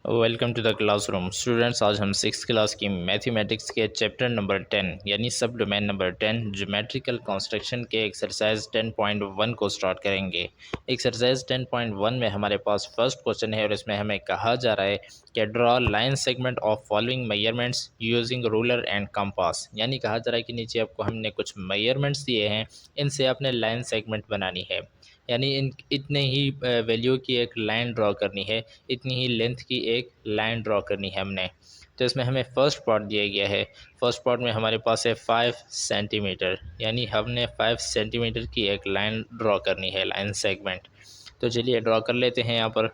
Welcome to the classroom students. आज हम six class की मैथमेटिक्स के चैप्टर नंबर 10 यानी subdomain number 10 geometrical construction के एक्सरसाइज 10.1 को स्टार्ट करेंगे। एक्सरसाइज 10.1 में हमारे पास फर्स्ट क्वेश्चन है और इसमें हमें कहा जा रहा है कि draw line segment of following measurements using ruler and compass. यानी कहा जा रहा है कि नीचे आपको हमने कुछ मेजरमेंट्स दिए हैं, इनसे आपने लाइन सेगमेंट बनानी है। यानी इन इतने ही वैल्यू की एक लाइन ड्रॉ करनी है, इतनी ही लेंथ की एक लाइन ड्रॉ करनी है हमने। तो इसमें हमें फर्स्ट पार्ट दिया गया है। फर्स्ट पार्ट में हमारे पास है 5 सेंटीमीटर, यानी हमने 5 सेंटीमीटर की एक लाइन ड्रॉ करनी है, लाइन सेगमेंट। तो चलिए ड्रॉ कर लेते हैं यहाँ पर।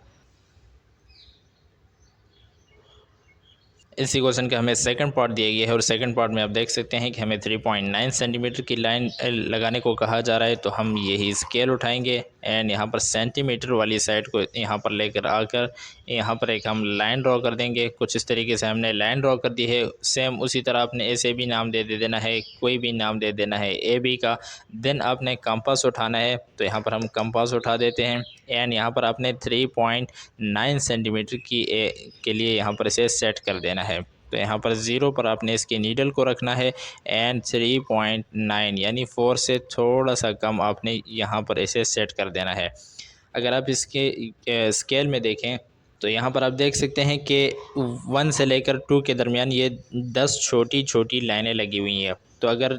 इसी क्वेश्चन का हमें सेकंड पार्ट दिया गया है और सेकंड पार्ट में आप देख सकते हैं कि हमें 3.9 सेंटीमीटर की लाइन लगाने को कहा जा रहा है। तो हम यही स्केल उठाएंगे एंड यहाँ पर सेंटीमीटर वाली साइड को यहाँ पर लेकर आकर यहाँ पर एक हम लाइन ड्रॉ कर देंगे। कुछ इस तरीके से हमने लाइन ड्रॉ कर दी है। सेम उसी तरह आपने ऐसे भी नाम दे देना है, कोई भी नाम दे देना है ए बी का। देन आपने कंपास उठाना है, तो यहाँ पर हम कंपास उठा देते हैं एंड यहाँ पर आपने 3.9 सेंटीमीटर के लिए यहाँ पर इसे सेट कर देना है। तो यहाँ पर 0 पर आपने इसके नीडल को रखना है एंड 3.9 यानी 4 से थोड़ा सा कम आपने यहाँ पर इसे सेट कर देना है। अगर आप इसके स्केल में देखें तो यहाँ पर आप देख सकते हैं कि 1 से लेकर 2 के दरमियान ये 10 छोटी छोटी लाइनें लगी हुई हैं। तो अगर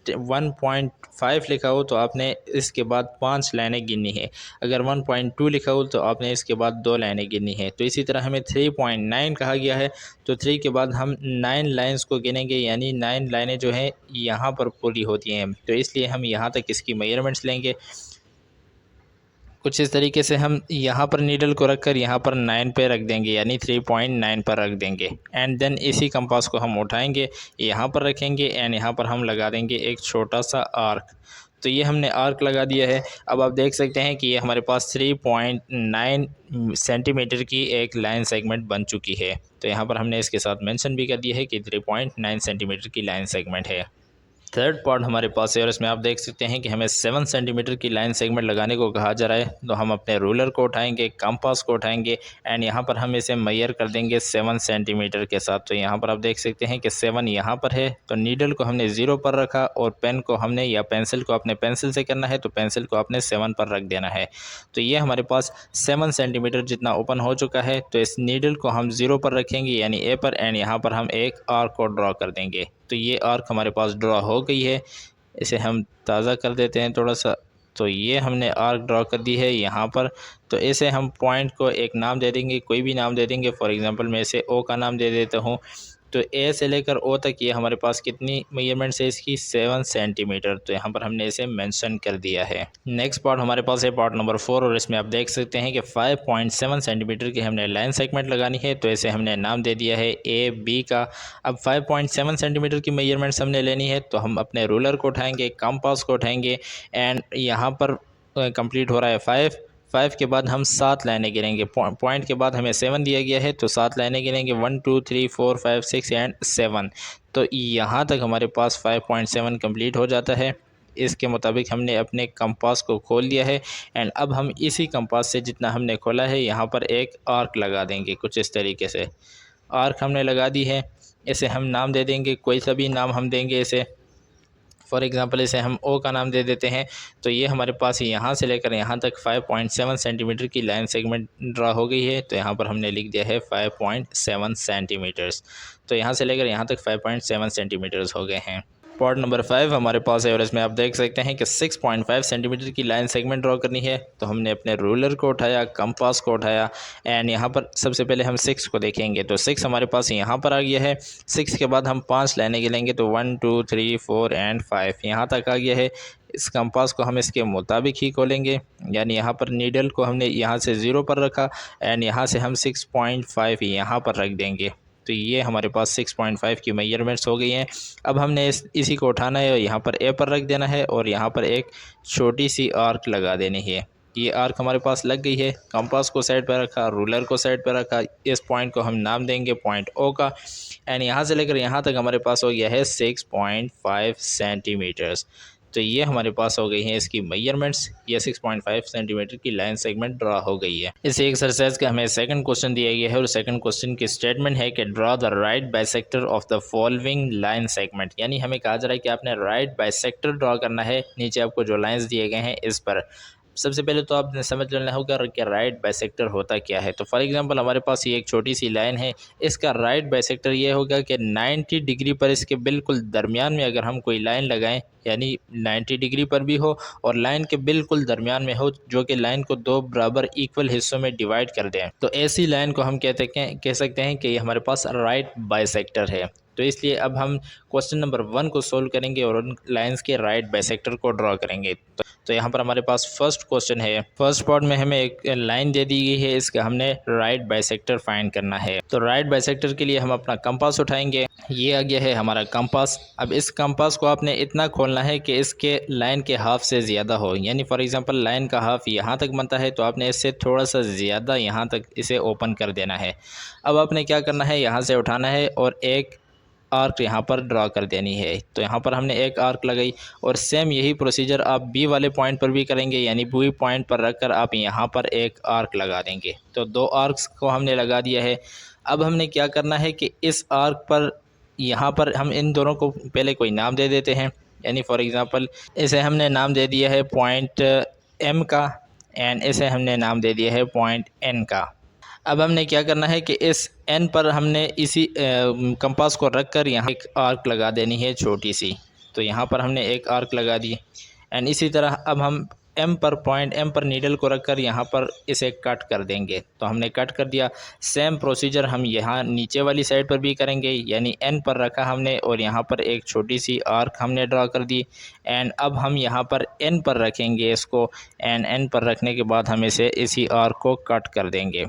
1.5 लिखा हो तो आपने इसके बाद 5 लाइनें गिननी है। अगर 1.2 लिखा हो तो आपने इसके बाद 2 लाइनें गिननी है। तो इसी तरह हमें 3.9 कहा गया है, तो 3 के बाद हम 9 लाइन्स को गिनेंगे, यानी 9 लाइनें जो हैं यहाँ पर पूरी होती हैं। तो इसलिए हम यहाँ तक इसकी मेजरमेंट्स लेंगे। कुछ इस तरीके से हम यहाँ पर नीडल को रखकर यहाँ पर 9 पे रख देंगे, यानी 3.9 पर रख देंगे। एंड देन इसी कंपास को हम उठाएंगे, यहाँ पर रखेंगे एंड यहाँ पर हम लगा देंगे एक छोटा सा आर्क। तो ये हमने आर्क लगा दिया है। अब आप देख सकते हैं कि ये हमारे पास 3.9 सेंटीमीटर की एक लाइन सेगमेंट बन चुकी है। तो यहाँ पर हमने इसके साथ मेंशन भी कर दिया है कि 3.9 सेंटीमीटर की लाइन सेगमेंट है। थर्ड पार्ट हमारे पास है और इसमें आप देख सकते हैं कि हमें 7 सेंटीमीटर की लाइन सेगमेंट लगाने को कहा जा रहा है। तो हम अपने रूलर को उठाएंगे, कंपास को उठाएंगे एंड यहाँ पर हम इसे मेजर कर देंगे 7 सेंटीमीटर के साथ। तो यहाँ पर आप देख सकते हैं कि 7 यहाँ पर है। तो नीडल को हमने 0 पर रखा और पेन को हमने या पेंसिल को अपने पेंसिल से करना है, तो पेंसिल को आपने 7 पर रख देना है। तो ये हमारे पास 7 सेंटीमीटर जितना ओपन हो चुका है। तो इस नीडल को हम 0 पर रखेंगे यानी ए पर एंड यहाँ पर हम एक आर्क को ड्रॉ कर देंगे। तो ये आर्क हमारे पास ड्रॉ हो गई है। इसे हम ताज़ा कर देते हैं थोड़ा सा। तो ये हमने आर्क ड्रॉ कर दी है यहाँ पर। तो इसे हम पॉइंट को एक नाम दे देंगे, कोई भी नाम दे देंगे। फॉर एग्जांपल मैं इसे ओ का नाम दे देता हूँ। तो ए से लेकर ओ तक ये हमारे पास कितनी मेजरमेंट्स है इसकी, 7 सेंटीमीटर। तो यहाँ पर हमने इसे मेंशन कर दिया है। नेक्स्ट पार्ट हमारे पास है पार्ट नंबर 4 और इसमें आप देख सकते हैं कि 5.7 सेंटीमीटर की हमने लाइन सेगमेंट लगानी है। तो इसे हमने नाम दे दिया है ए बी का। अब 5.7 सेंटीमीटर की मेजरमेंट्स हमने लेनी है, तो हम अपने रूलर को उठाएंगे, कंपास को उठाएंगे एंड यहाँ पर कंप्लीट हो रहा है 5 के बाद हम 7 लाइनें गिनेंगे। पॉइंट के बाद हमें 7 दिया गया है, तो 7 लाइनें गिनेंगे 1 2 3 4 5 6 एंड 7। तो यहाँ तक हमारे पास 5.7 कंप्लीट हो जाता है। इसके मुताबिक हमने अपने कंपास को खोल दिया है एंड अब हम इसी कंपास से जितना हमने खोला है यहाँ पर एक आर्क लगा देंगे। कुछ इस तरीके से आर्क हमने लगा दी है। इसे हम नाम दे देंगे, कोई सा भी नाम हम देंगे इसे। फॉर एग्ज़ाम्पल इसे हम ओ का नाम दे देते हैं। तो ये हमारे पास यहाँ से लेकर यहाँ तक 5.7 सेंटीमीटर की लाइन सेगमेंट ड्रा हो गई है। तो यहाँ पर हमने लिख दिया है 5.7 सेंटीमीटर्स। तो यहाँ से लेकर यहाँ तक 5.7 सेंटीमीटर्स हो गए हैं। पार्ट नंबर 5 हमारे पास है और इसमें आप देख सकते हैं कि 6.5 सेंटीमीटर की लाइन सेगमेंट ड्रॉ करनी है। तो हमने अपने रूलर को उठाया, कंपास को उठाया एंड यहाँ पर सबसे पहले हम 6 को देखेंगे। तो 6 हमारे पास यहाँ पर आ गया है। 6 के बाद हम 5 लाइनें गिनेंगे, तो 1 2 3 4 एंड 5 यहाँ तक आ गया है। इस कंपास को हम इसके मुताबिक ही खोलेंगे, यानी यहाँ पर नीडल को हमने यहाँ से 0 पर रखा एंड यहाँ से हम 6.5 यहाँ पर रख देंगे। तो ये हमारे पास 6.5 की मेजरमेंट्स हो गई हैं। अब हमने इसी को उठाना है और यहाँ पर ए पर रख देना है और यहाँ पर एक छोटी सी आर्क लगा देनी है। ये आर्क हमारे पास लग गई है। कंपास को साइड पर रखा, रूलर को साइड पर रखा। इस पॉइंट को हम नाम देंगे पॉइंट ओ का एंड यहाँ से लेकर यहाँ तक हमारे पास हो गया है 6.5 सेंटीमीटर्स। तो ये हमारे पास हो गई है इसकी मेजरमेंट्स। ये 6.5 सेंटीमीटर की लाइन सेगमेंट ड्रा हो गई है। इस एक्सरसाइज का हमें सेकंड क्वेश्चन दिया गया है और सेकंड क्वेश्चन की स्टेटमेंट है कि draw the right bisector of the following line segment, यानी हमें कहा जा रहा है कि आपने राइट बाइसेक्टर ड्रा करना है। नीचे आपको जो लाइंस दिए गए हैं इस पर सबसे पहले तो आपने समझ लेना होगा कि राइट बाइसेक्टर होता क्या है। तो फॉर एग्जांपल हमारे पास ये एक छोटी सी लाइन है, इसका राइट बाइसेक्टर ये होगा कि 90 डिग्री पर इसके बिल्कुल दरमियान में अगर हम कोई लाइन लगाएं, यानी 90 डिग्री पर भी हो और लाइन के बिल्कुल दरमियान में हो, जो कि लाइन को दो बराबर इक्वल हिस्सों में डिवाइड कर दें, तो ऐसी लाइन को हम कह सकते हैं कि ये हमारे पास राइट बाइसेक्टर है। तो इसलिए अब हम क्वेश्चन नंबर 1 को सोल्व करेंगे और उन लाइंस के राइट बाइसेक्टर को ड्रॉ करेंगे। तो यहाँ पर हमारे पास फर्स्ट क्वेश्चन है। फर्स्ट पार्ट में हमें एक लाइन दे दी गई है, इसका हमने राइट बाइसेक्टर फाइंड करना है। तो राइट बाइसेक्टर के लिए हम अपना कंपास उठाएंगे। ये आ गया है हमारा कंपास। अब इस कंपास को आपने इतना खोलना है कि इसके लाइन के हाफ से ज़्यादा हो, यानी फॉर एग्जांपल लाइन का हाफ यहाँ तक बनता है तो आपने इससे थोड़ा सा ज़्यादा यहाँ तक इसे ओपन कर देना है। अब आपने क्या करना है, यहाँ से उठाना है और एक आर्क यहाँ पर ड्रा कर देनी है। तो यहाँ पर हमने एक आर्क लगाई और सेम यही प्रोसीजर आप बी वाले पॉइंट पर भी करेंगे, यानी बी पॉइंट पर रखकर आप यहाँ पर एक आर्क लगा देंगे। तो 2 आर्क्स को हमने लगा दिया है। अब हमने क्या करना है कि इस आर्क पर यहाँ पर हम इन दोनों को पहले कोई नाम दे देते हैं, यानी फॉर एग्ज़ाम्पल इसे हमने नाम दे दिया है पॉइंट एम का एंड इसे हमने नाम दे दिया है पॉइंट एन का। अब हमने क्या करना है कि इस एन पर हमने इसी कंपास को रखकर यहाँ एक आर्क लगा देनी है छोटी सी। तो यहाँ पर हमने एक आर्क लगा दी एंड इसी तरह अब हम एम पर पॉइंट एम पर नीडल को रखकर यहाँ पर इसे कट कर देंगे। तो हमने कट कर दिया। सेम प्रोसीजर हम यहाँ नीचे वाली साइड पर भी करेंगे, यानी एन पर रखा हमने और यहाँ पर एक छोटी सी आर्क हमने ड्रा कर दी एंड अब हम यहाँ पर एन पर रखेंगे इसको एंड एन पर रखने के बाद हम इसे इसी आर्क को कट कर देंगे।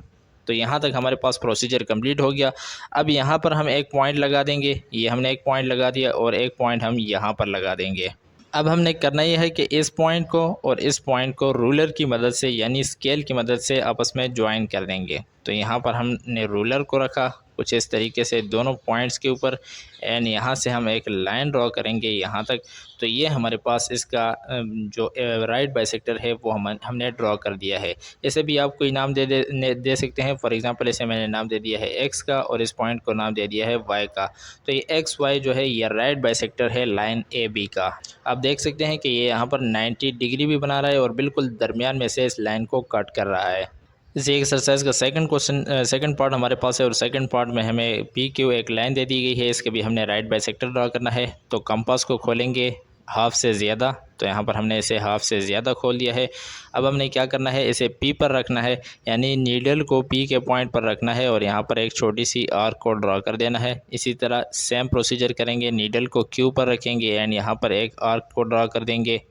तो यहाँ तक हमारे पास प्रोसीजर कंप्लीट हो गया। अब यहाँ पर हम एक पॉइंट लगा देंगे। ये हमने एक पॉइंट लगा दिया और एक पॉइंट हम यहाँ पर लगा देंगे। अब हमने करना यह है कि इस पॉइंट को और इस पॉइंट को रूलर की मदद से यानी स्केल की मदद से आपस में ज्वाइन कर देंगे। तो यहाँ पर हमने रूलर को रखा कुछ इस तरीके से दोनों पॉइंट्स के ऊपर एंड यहाँ से हम एक लाइन ड्रॉ करेंगे यहाँ तक। तो ये हमारे पास इसका जो राइट बाइसेक्टर है वो हमने ड्रॉ कर दिया है। इसे भी आप कोई नाम दे सकते हैं। फॉर एग्जांपल इसे मैंने नाम दे दिया है एक्स का और इस पॉइंट को नाम दे दिया है वाई का। तो ये एक्स वाई जो है ये राइट बाइसेक्टर है लाइन ए बी का। आप देख सकते हैं कि ये यहाँ पर 90 डिग्री भी बना रहा है और बिल्कुल दरमियान में से इस लाइन को कट कर रहा है। इसी एक्सरसाइज का सेकंड पार्ट हमारे पास है और सेकंड पार्ट में हमें पी क्यू एक लाइन दे दी गई है, इसके भी हमने राइट बाइसेक्टर ड्रा करना है। तो कंपास को खोलेंगे हाफ से ज़्यादा, तो यहाँ पर हमने इसे हाफ से ज़्यादा खोल दिया है। अब हमने क्या करना है, इसे पी पर रखना है, यानी नीडल को पी के पॉइंट पर रखना है और यहाँ पर एक छोटी सी आर्क को ड्रा कर देना है। इसी तरह सेम प्रोसीजर करेंगे, नीडल को क्यू पर रखेंगे एंड यहाँ पर एक आर्क को ड्रा कर देंगे।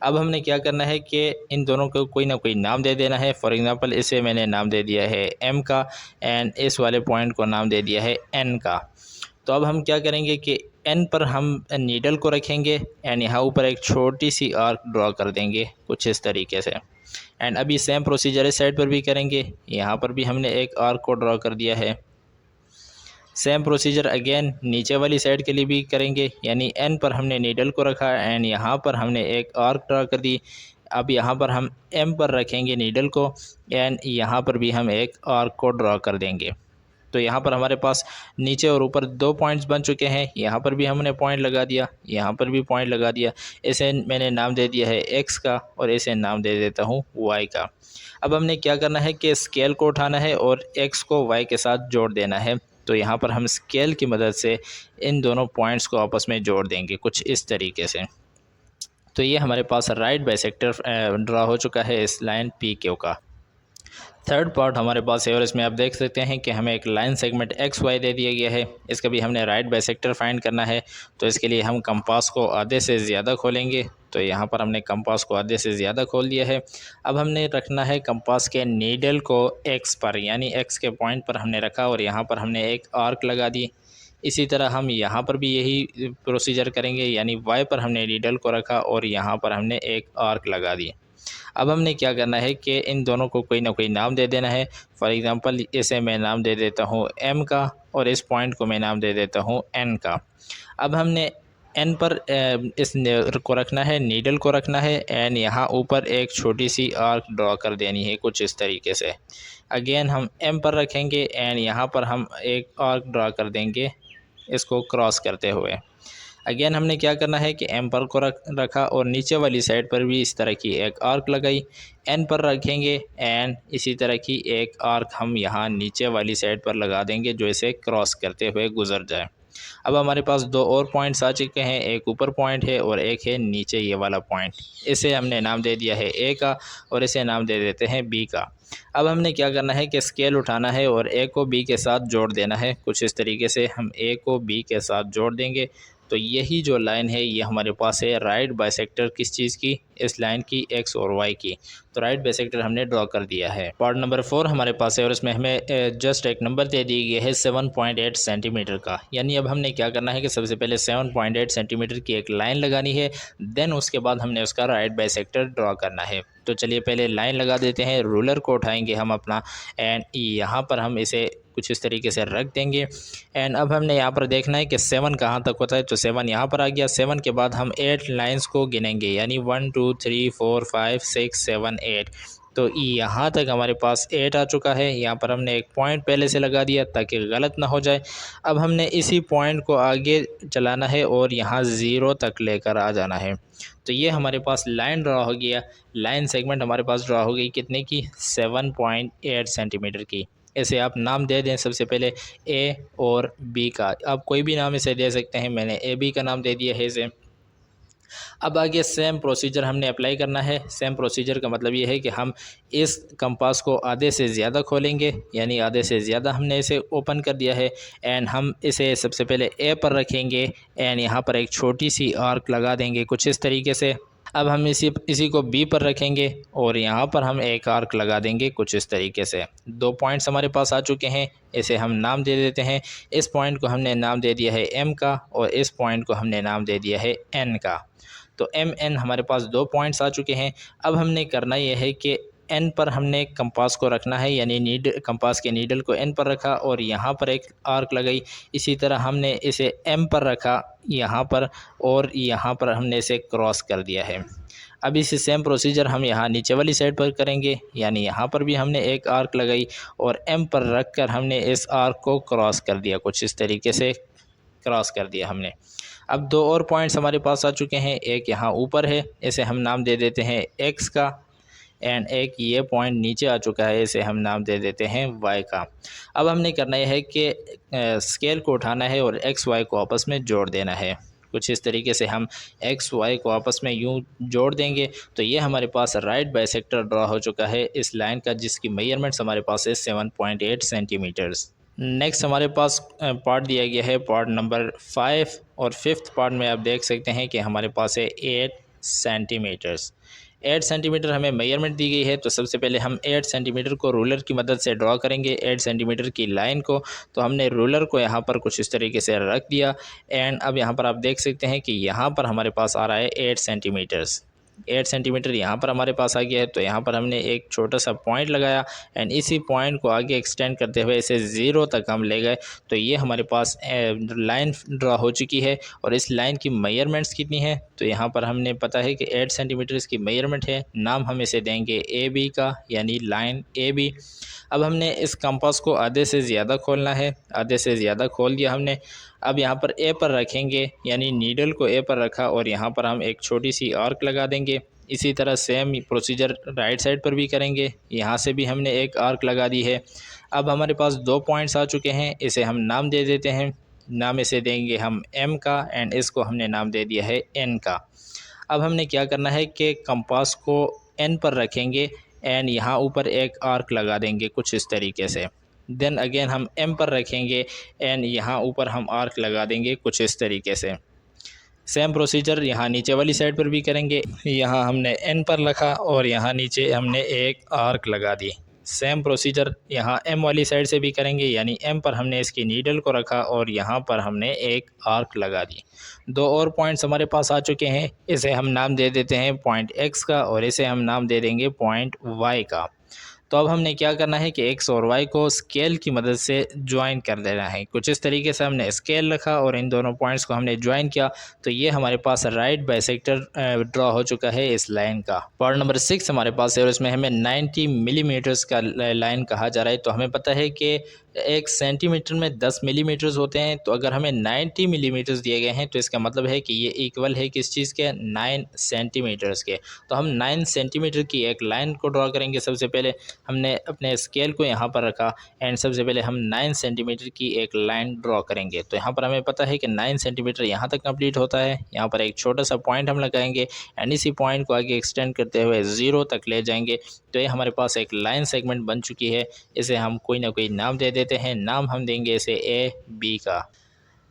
अब हमने क्या करना है कि इन दोनों को कोई ना कोई नाम दे देना है। फॉर एग्ज़ाम्पल इसे मैंने नाम दे दिया है एम का एंड इस वाले पॉइंट को नाम दे दिया है एन का। तो अब हम क्या करेंगे कि एन पर हम नीडल को रखेंगे एंड यहाँ ऊपर एक छोटी सी आर्क ड्रॉ कर देंगे कुछ इस तरीके से। एंड अभी सेम प्रोसीजर इस साइड पर भी करेंगे, यहाँ पर भी हमने एक आर्क को ड्रॉ कर दिया है। सेम प्रोसीजर अगेन नीचे वाली साइड के लिए भी करेंगे, यानी एन पर हमने नीडल को रखा एंड यहाँ पर हमने एक आर्क ड्रा कर दी। अब यहाँ पर हम एम पर रखेंगे नीडल को एंड यहाँ पर भी हम एक आर्क को ड्रा कर देंगे। तो यहाँ पर हमारे पास नीचे और ऊपर 2 पॉइंट्स बन चुके हैं। यहाँ पर भी हमने पॉइंट लगा दिया, यहाँ पर भी पॉइंट लगा दिया। इसे मैंने नाम दे दिया है एक्स का और इसे नाम दे देता हूँ वाई का। अब हमने क्या करना है कि स्केल को उठाना है और एक्स को वाई के साथ जोड़ देना है। तो यहाँ पर हम स्केल की मदद से इन दोनों पॉइंट्स को आपस में जोड़ देंगे कुछ इस तरीके से। तो ये हमारे पास राइट बाइसेक्टर ड्रा हो चुका है इस लाइन पी क्यू का। थर्ड पार्ट हमारे पास है और इसमें आप देख सकते हैं कि हमें एक line segment x why they दिया गया है। इसका भी हमने राइट बाइसेक्टर फाइंड करना है। तो इसके लिए हम कंपास को आधे से ज़्यादा खोलेंगे। तो यहाँ पर हमने कंपास को आधे से ज़्यादा खोल दिया है। अब हमने रखना है कंपास के नीडल को एक्स पर, यानी एक्स के पॉइंट पर हमने रखा और यहाँ पर हमने एक आर्क लगा दी। इसी तरह हम यहाँ पर भी यही प्रोसीजर करेंगे, यानी वाई पर हमने नीडल को रखा और यहाँ पर हमने एक आर्क लगा दी। अब हमने क्या करना है कि इन दोनों को कोई ना कोई नाम दे देना है। फॉर एग्ज़ाम्पल इसे मैं नाम दे देता हूँ एम का और इस पॉइंट को मैं नाम दे देता हूँ एन का। अब हमने एन पर इस को रखना है, नीडल को रखना है एंड यहाँ ऊपर एक छोटी सी आर्क ड्रॉ कर देनी है कुछ इस तरीके से। अगेन हम एम पर रखेंगे एंड यहाँ पर हम एक आर्क ड्रॉ कर देंगे इसको क्रॉस करते हुए। अगेन हमने क्या करना है कि एम पर को रखा और नीचे वाली साइड पर भी इस तरह की एक आर्क लगाई। एन पर रखेंगे एंड इसी तरह की एक आर्क हम यहाँ नीचे वाली साइड पर लगा देंगे जो इसे क्रॉस करते हुए गुजर जाए। अब हमारे पास दो और पॉइंट्स आ चुके हैं, एक ऊपर पॉइंट है और एक है नीचे ये वाला पॉइंट। इसे हमने नाम दे दिया है ए का और इसे नाम दे देते हैं बी का। अब हमने क्या करना है कि स्केल उठाना है और ए को बी के साथ जोड़ देना है। कुछ इस तरीके से हम ए को बी के साथ जोड़ देंगे तो यही जो लाइन है ये हमारे पास है राइट बाइसेक्टर किस चीज़ की, इस लाइन की, एक्स और वाई की। तो राइट बाइसेक्टर हमने ड्रॉ कर दिया है। पार्ट नंबर 4 हमारे पास है और इसमें हमें जस्ट एक नंबर दे दी गई है 7.8 सेंटीमीटर का। यानी अब हमने क्या करना है कि सबसे पहले 7.8 सेंटीमीटर की एक लाइन लगानी है, देन उसके बाद हमने उसका राइट बाइसेक्टर ड्रॉ करना है। तो चलिए पहले लाइन लगा देते हैं। रूलर को उठाएंगे हम अपना एंड यहाँ पर हम इसे कुछ इस तरीके से रख देंगे एंड अब हमने यहाँ पर देखना है कि 7 कहाँ तक होता है। तो 7 यहाँ पर आ गया। 7 के बाद हम 8 लाइंस को गिनेंगे यानी 1 2 3 4 5 6 7 8। तो यहाँ तक हमारे पास 8 आ चुका है। यहाँ पर हमने एक पॉइंट पहले से लगा दिया ताकि गलत ना हो जाए। अब हमने इसी पॉइंट को आगे चलाना है और यहाँ 0 तक लेकर आ जाना है। तो ये हमारे पास लाइन ड्रा हो गया। लाइन सेगमेंट हमारे पास ड्रा हो गई कितने की, 7.8 सेंटीमीटर की। इसे आप नाम दे दें सबसे पहले ए और बी का। आप कोई भी नाम इसे दे सकते हैं, मैंने ए बी का नाम दे दिया है इसे। अब आगे सेम प्रोसीजर हमने अप्लाई करना है। सेम प्रोसीजर का मतलब ये है कि हम इस कंपास को आधे से ज़्यादा खोलेंगे यानी आधे से ज़्यादा हमने इसे ओपन कर दिया है एंड हम इसे सबसे पहले ए पर रखेंगे एंड यहाँ पर एक छोटी सी आर्क लगा देंगे कुछ इस तरीके से। अब हम इसी को बी पर रखेंगे और यहाँ पर हम एक आर्क लगा देंगे कुछ इस तरीके से। दो पॉइंट्स हमारे पास आ चुके हैं, इसे हम नाम दे देते हैं। इस पॉइंट को हमने नाम दे दिया है एम का और इस पॉइंट को हमने नाम दे दिया है एन का। तो एम एन हमारे पास दो पॉइंट्स आ चुके हैं। अब हमने करना यह है कि एन पर हमने कंपास को रखना है यानी कंपास के नीडल को एन पर रखा और यहाँ पर एक आर्क लगाई। इसी तरह हमने इसे एम पर रखा यहाँ पर और यहाँ पर हमने इसे क्रॉस कर दिया है। अब इसी सेम प्रोसीजर हम यहाँ नीचे वाली साइड पर करेंगे यानी यहाँ पर भी हमने एक आर्क लगाई और एम पर रख कर हमने इस आर्क को क्रॉस कर दिया कुछ इस तरीके से क्रॉस कर दिया हमने। अब दो और पॉइंट्स हमारे पास आ चुके हैं। एक यहाँ ऊपर है, इसे हम नाम दे देते हैं एक्स का एंड एक ये पॉइंट नीचे आ चुका है, इसे हम नाम दे देते हैं वाई का। अब हमने करना यह है कि स्केल को उठाना है और एक्स वाई को आपस में जोड़ देना है। कुछ इस तरीके से हम एक्स वाई को आपस में यूं जोड़ देंगे तो ये हमारे पास राइट बाइसेक्टर ड्रा हो चुका है इस लाइन का, जिसकी मेजरमेंट्स हमारे पास है 7.8 सेंटीमीटर्स। नेक्स्ट हमारे पास पार्ट दिया गया है पार्ट नंबर 5 और 5th पार्ट में आप देख सकते हैं कि हमारे पास है 8 सेंटीमीटर्स। 8 सेंटीमीटर हमें मेजरमेंट दी गई है। तो सबसे पहले हम 8 सेंटीमीटर को रूलर की मदद से ड्रॉ करेंगे 8 सेंटीमीटर की लाइन को। तो हमने रूलर को यहाँ पर कुछ इस तरीके से रख दिया एंड अब यहाँ पर आप देख सकते हैं कि यहाँ पर हमारे पास आ रहा है 8 सेंटीमीटर्स। 8 सेंटीमीटर यहाँ पर हमारे पास आ गया है। तो यहाँ पर हमने एक छोटा सा पॉइंट लगाया एंड इसी पॉइंट को आगे एक्सटेंड करते हुए इसे 0 तक हम ले गए। तो ये हमारे पास लाइन ड्रा हो चुकी है और इस लाइन की मेजरमेंट्स कितनी है, तो यहाँ पर हमने पता है कि 8 सेंटीमीटर इसकी मेजरमेंट है। नाम हम इसे देंगे ए बी का यानी लाइन ए बी। अब हमने इस कंपास को आधे से ज़्यादा खोलना है, आधे से ज़्यादा खोल दिया हमने। अब यहाँ पर ए पर रखेंगे यानी नीडल को ए पर रखा और यहाँ पर हम एक छोटी सी आर्क लगा देंगे। इसी तरह सेम प्रोसीजर राइट साइड पर भी करेंगे, यहाँ से भी हमने एक आर्क लगा दी है। अब हमारे पास दो पॉइंट्स आ चुके हैं, इसे हम नाम दे देते हैं। नाम इसे देंगे हम एम का एंड इसको हमने नाम दे दिया है एन का। अब हमने क्या करना है कि कंपास को एन पर रखेंगे एंड यहाँ ऊपर एक आर्क लगा देंगे कुछ इस तरीके से। देन अगेन हम एम पर रखेंगे एंड यहाँ ऊपर हम आर्क लगा देंगे कुछ इस तरीके से। सेम प्रोसीजर यहाँ नीचे वाली साइड पर भी करेंगे। यहाँ हमने एन पर रखा और यहाँ नीचे हमने एक आर्क लगा दी। सेम प्रोसीजर यहाँ एम वाली साइड से भी करेंगे यानी एम पर हमने इसकी नीडल को रखा और यहाँ पर हमने एक आर्क लगा दी। दो और पॉइंट्स हमारे पास आ चुके हैं, इसे हम नाम दे देते हैं पॉइंट एक्स का और इसे हम नाम दे देंगे पॉइंट वाई का। तो अब हमने क्या करना है कि एक्स और वाई को स्केल की मदद से ज्वाइन कर देना है। कुछ इस तरीके से हमने स्केल रखा और इन दोनों पॉइंट्स को हमने ज्वाइन किया, तो ये हमारे पास राइट बाइसेक्टर ड्रॉ हो चुका है इस लाइन का। पार्ट नंबर 6 हमारे पास है और इसमें हमें 90 मिलीमीटर्स का लाइन कहा जा रहा है। तो हमें पता है कि 1 सेंटीमीटर में 10 मिलीमीटर्स होते हैं, तो अगर हमें 90 मिलीमीटर्स दिए गए हैं तो इसका मतलब है कि ये इक्वल है किस चीज़ के, 9 सेंटीमीटर्स के। तो हम 9 सेंटीमीटर की एक लाइन को ड्रॉ करेंगे। सबसे पहले हमने अपने स्केल को यहाँ पर रखा एंड सबसे पहले हम 9 सेंटीमीटर की एक लाइन ड्रॉ करेंगे। तो यहाँ पर हमें पता है कि 9 सेंटीमीटर यहाँ तक कंप्लीट होता है। यहाँ पर एक छोटा सा पॉइंट हम लगाएंगे एंड इसी पॉइंट को आगे एक्सटेंड करते हुए 0 तक ले जाएंगे। तो ये हमारे पास एक लाइन सेगमेंट बन चुकी है। इसे हम कोई ना कोई नाम दे देते हैं। नाम हम देंगे इसे ए बी का।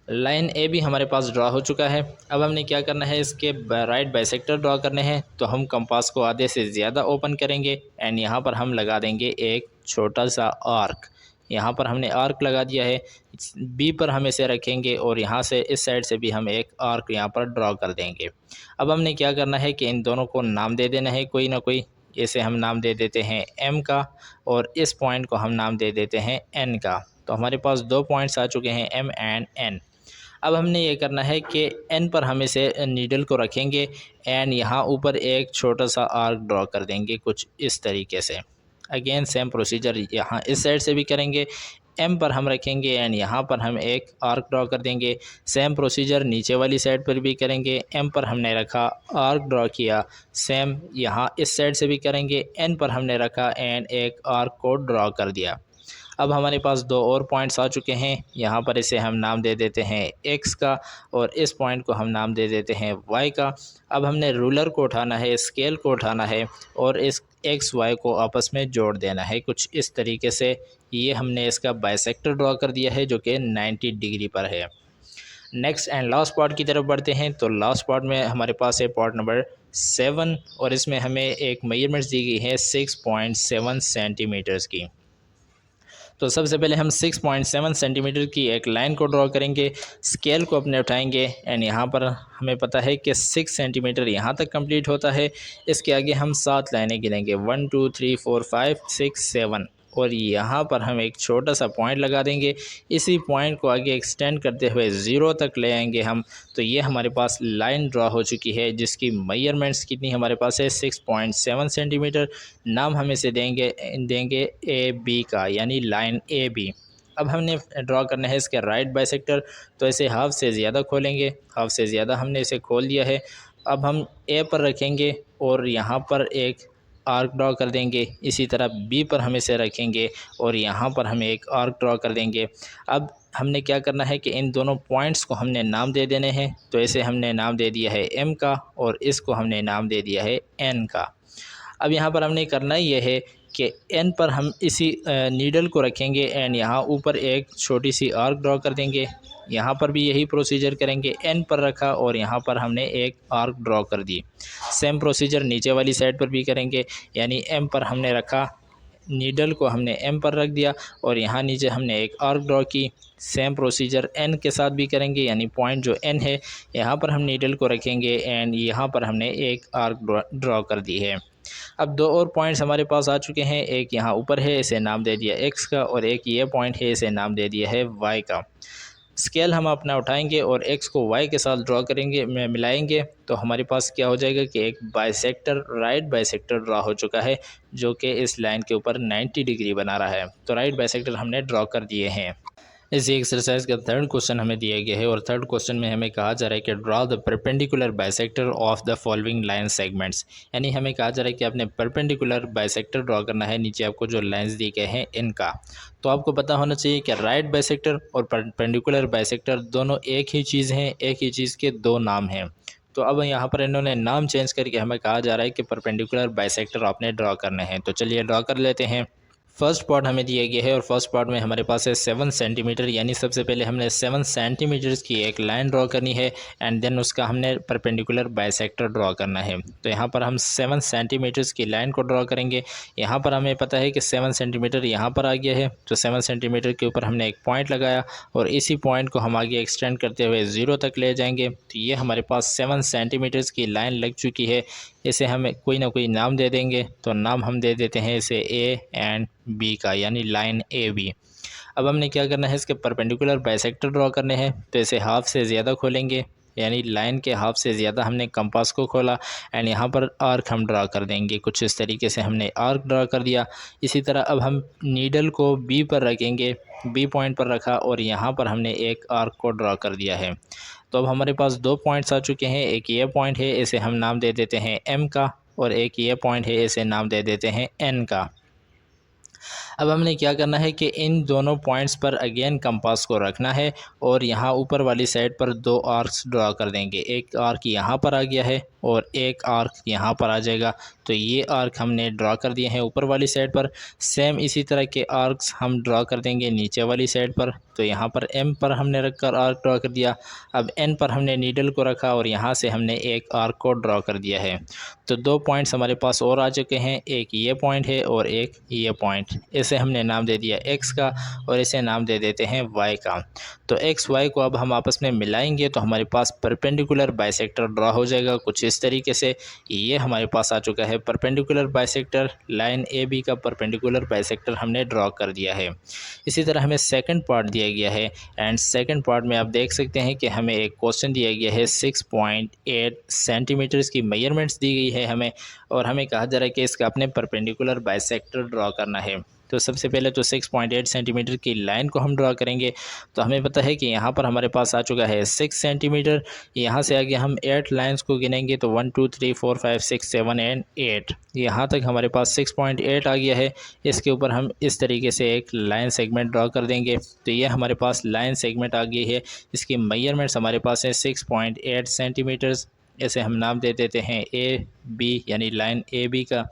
लाइन ए भी हमारे पास ड्रॉ हो चुका है। अब हमने क्या करना है, इसके राइट बाइसेक्टर ड्रॉ करने हैं। तो हम कंपास को आधे से ज़्यादा ओपन करेंगे एंड यहाँ पर हम लगा देंगे एक छोटा सा आर्क। यहाँ पर हमने आर्क लगा दिया है। बी पर हम इसे रखेंगे और यहाँ से इस साइड से भी हम एक आर्क यहाँ पर ड्रॉ कर देंगे। अब हमने क्या करना है कि इन दोनों को नाम दे देना है कोई ना कोई। इसे हम नाम दे देते हैं एम का और इस पॉइंट को हम नाम दे देते हैं एन का। तो हमारे पास 2 पॉइंट्स आ चुके हैं, एम एंड एन। अब हमने ये करना है कि एन पर हम इसे नीडल को रखेंगे एंड यहाँ ऊपर एक छोटा सा आर्क ड्रॉ कर देंगे कुछ इस तरीके से। अगेन सेम प्रोसीजर यहाँ इस साइड से भी करेंगे। एम पर हम रखेंगे एंड यहाँ पर हम एक आर्क ड्रॉ कर देंगे। सेम प्रोसीजर नीचे वाली साइड पर भी करेंगे। एम पर हमने रखा, आर्क ड्रॉ किया। सेम यहाँ इस साइड से भी करेंगे। एन पर हमने रखा एंड एक आर्क को ड्रॉ कर दिया। अब हमारे पास 2 और पॉइंट्स आ चुके हैं। यहाँ पर इसे हम नाम दे देते हैं एक्स का और इस पॉइंट को हम नाम दे देते हैं वाई का। अब हमने रूलर को उठाना है, स्केल को उठाना है और इस एक्स वाई को आपस में जोड़ देना है कुछ इस तरीके से। ये हमने इसका बाइसेक्टर ड्रॉ कर दिया है जो कि 90 डिग्री पर है। नेक्स्ट एंड लास्ट पार्ट की तरफ बढ़ते हैं। तो लास्ट पार्ट में हमारे पास है पार्ट नंबर 7 और इसमें हमें एक मेजरमेंट्स दी गई है 6.7 सेंटीमीटर्स की। तो सबसे पहले हम 6.7 सेंटीमीटर की एक लाइन को ड्रॉ करेंगे। स्केल को अपने उठाएंगे एंड यहाँ पर हमें पता है कि 6 सेंटीमीटर यहाँ तक कंप्लीट होता है। इसके आगे हम 7 लाइनें गिनेंगे, 1 2 3 4 5 6 7 और यहाँ पर हम एक छोटा सा पॉइंट लगा देंगे। इसी पॉइंट को आगे एक्सटेंड करते हुए 0 तक ले आएंगे हम। तो ये हमारे पास लाइन ड्रॉ हो चुकी है जिसकी मेजरमेंट्स कितनी हमारे पास है, 6.7 सेंटीमीटर। नाम हम इसे देंगे ए बी का, यानी लाइन ए बी। अब हमने ड्रॉ करना है इसके राइट बाइसेक्टर। तो इसे हाफ से ज़्यादा खोलेंगे, हाफ से ज़्यादा हमने इसे खोल दिया है। अब हम ए पर रखेंगे और यहाँ पर एक आर्क ड्रॉ कर देंगे। इसी तरह बी पर हम इसे रखेंगे और यहाँ पर हम एक आर्क ड्रॉ कर देंगे। अब हमने क्या करना है कि इन दोनों पॉइंट्स को हमने नाम दे देने हैं। तो इसे हमने नाम दे दिया है एम का और इसको हमने नाम दे दिया है एन का। अब यहाँ पर हमने करना ये है कि एन पर हम इसी नीडल को रखेंगे एंड यहाँ ऊपर एक छोटी सी आर्क ड्रॉ कर देंगे। यहाँ पर भी यही प्रोसीजर करेंगे। एन पर रखा और यहाँ पर हमने एक आर्क ड्रॉ कर दी। सेम प्रोसीजर नीचे वाली साइड पर भी करेंगे, यानी एम पर हमने रखा, नीडल को हमने एम पर रख दिया और यहाँ नीचे हमने एक आर्क ड्रॉ की। सेम प्रोसीजर एन के साथ भी करेंगे, यानी पॉइंट जो एन है यहाँ पर हम नीडल को रखेंगे एंड यहाँ पर हमने एक आर्क ड्रॉ कर दी है। अब 2 और पॉइंट्स हमारे पास आ चुके हैं। एक यहाँ ऊपर है, इसे नाम दे दिया एक्स का और एक ये पॉइंट है, इसे नाम दे दिया है वाई का। स्केल हम अपना उठाएंगे और एक्स को वाई के साथ ड्रॉ करेंगे, मिलाएंगे। तो हमारे पास क्या हो जाएगा कि एक बाइसेक्टर, राइट बाइसेक्टर ड्रॉ हो चुका है जो कि इस लाइन के ऊपर 90 डिग्री बना रहा है। तो राइट बाइसेक्टर हमने ड्रॉ कर दिए हैं। इसी एक्सरसाइज का 3rd क्वेश्चन हमें दिया गया है और 3rd क्वेश्चन में हमें कहा जा रहा है कि draw the perpendicular bisector of the following line segments. यानी हमें कहा जा रहा है कि आपने परपेंडिकुलर बाइसेक्टर ड्रॉ करना है नीचे आपको जो लाइंस दी गए हैं इनका। तो आपको पता होना चाहिए कि राइट बाइसेक्टर और परपेंडिकुलर बाइसेक्टर दोनों एक ही चीज़ हैं, एक ही चीज़ के 2 नाम हैं। तो अब यहाँ पर इन्होंने नाम चेंज करके हमें कहा जा रहा है कि परपेंडिकुलर बाइसेक्टर आपने ड्रॉ करने हैं। तो चलिए ड्रॉ कर लेते हैं। फर्स्ट पार्ट हमें दिया गया है और फर्स्ट पार्ट में हमारे पास है 7 सेंटीमीटर, यानी सबसे पहले हमने 7 सेंटीमीटर्स की एक लाइन ड्रॉ करनी है एंड देन उसका हमने परपेंडिकुलर बाइसेक्टर ड्रॉ करना है। तो यहाँ पर हम 7 सेंटीमीटर्स की लाइन को ड्रॉ करेंगे। यहाँ पर हमें पता है कि 7 सेंटीमीटर यहाँ पर आ गया है, तो 7 सेंटीमीटर के ऊपर हमने एक पॉइंट लगाया और इसी पॉइंट को हम आगे एक्सटेंड करते हुए 0 तक ले जाएंगे। तो ये हमारे पास 7 सेंटीमीटर्स की लाइन लग चुकी है। इसे हमें कोई ना कोई नाम दे देंगे, तो नाम हम दे देते हैं इसे ए एंड बी का, यानी लाइन ए बी। अब हमने क्या करना है, इसके परपेंडिकुलर बाइसेक्टर ड्रॉ करने हैं। तो इसे हाफ से ज़्यादा खोलेंगे, यानी लाइन के हाफ से ज़्यादा हमने कंपास को खोला एंड यहाँ पर आर्क हम ड्रा कर देंगे। कुछ इस तरीके से हमने आर्क ड्रा कर दिया। इसी तरह अब हम नीडल को बी पर रखेंगे, बी पॉइंट पर रखा और यहाँ पर हमने एक आर्क को ड्रा कर दिया है। तो अब हमारे पास 2 पॉइंट्स आ चुके हैं। एक ये पॉइंट है, इसे हम नाम दे देते हैं एम का, और एक ये पॉइंट है, इसे नाम दे देते हैं एन का। अब हमने क्या करना है कि इन दोनों पॉइंट्स पर अगेन कंपास को रखना है और यहाँ ऊपर वाली साइड पर 2 आर्क्स ड्रा कर देंगे। एक आर्क यहाँ पर आ गया है और एक आर्क यहाँ पर आ जाएगा। तो ये आर्क हमने ड्रा कर दिए हैं ऊपर वाली साइड पर। सेम इसी तरह के आर्क्स हम ड्रा कर देंगे नीचे वाली साइड पर। तो यहाँ पर एम पर हमने रखकर आर्क ड्रा कर दिया। अब एन पर हमने नीडल को रखा और यहाँ से हमने एक आर्क को ड्रा कर दिया है। तो 2 पॉइंट्स हमारे पास और आ चुके हैं, एक ये पॉइंट है और एक ये पॉइंट। इसे हमने नाम दे दिया एक्स का और इसे नाम दे देते हैं वाई का। तो एक्स वाई को अब हम आपस में मिलाएंगे तो हमारे पास परपेंडिकुलर बाइसेक्टर ड्रा हो जाएगा कुछ इस तरीके से। ये हमारे पास आ चुका है perpendicular bisector, line A B का परपेंडिकुलर बाइसेक्टर हमने ड्रा कर दिया है। इसी तरह हमें सेकंड पार्ट दिया गया है एंड सेकंड पार्ट में आप देख सकते हैं कि हमें एक क्वेश्चन दिया गया है। 6.8 सेंटीमीटर्स की मेजरमेंट्स दी गई है हमें, और हमें कहा जा रहा है कि इसका अपने परपेंडिकुलर बाइसेक्टर ड्रा करना है। तो सबसे पहले तो 6.8 सेंटीमीटर की लाइन को हम ड्रा करेंगे। तो हमें पता है कि यहाँ पर हमारे पास आ चुका है 6 सेंटीमीटर। यहाँ से आगे हम 8 लाइंस को गिनेंगे तो 1 2 3 4 5 6 7 एंड 8, यहाँ तक हमारे पास 6.8 आ गया है। इसके ऊपर हम इस तरीके से एक लाइन सेगमेंट ड्रा कर देंगे। तो ये हमारे पास लाइन सेगमेंट आ गई है। इसकी मेजरमेंट्स हमारे पास है 6.8 सेंटीमीटर्स। इसे हम नाम दे देते हैं ए बी, यानी लाइन ए बी का।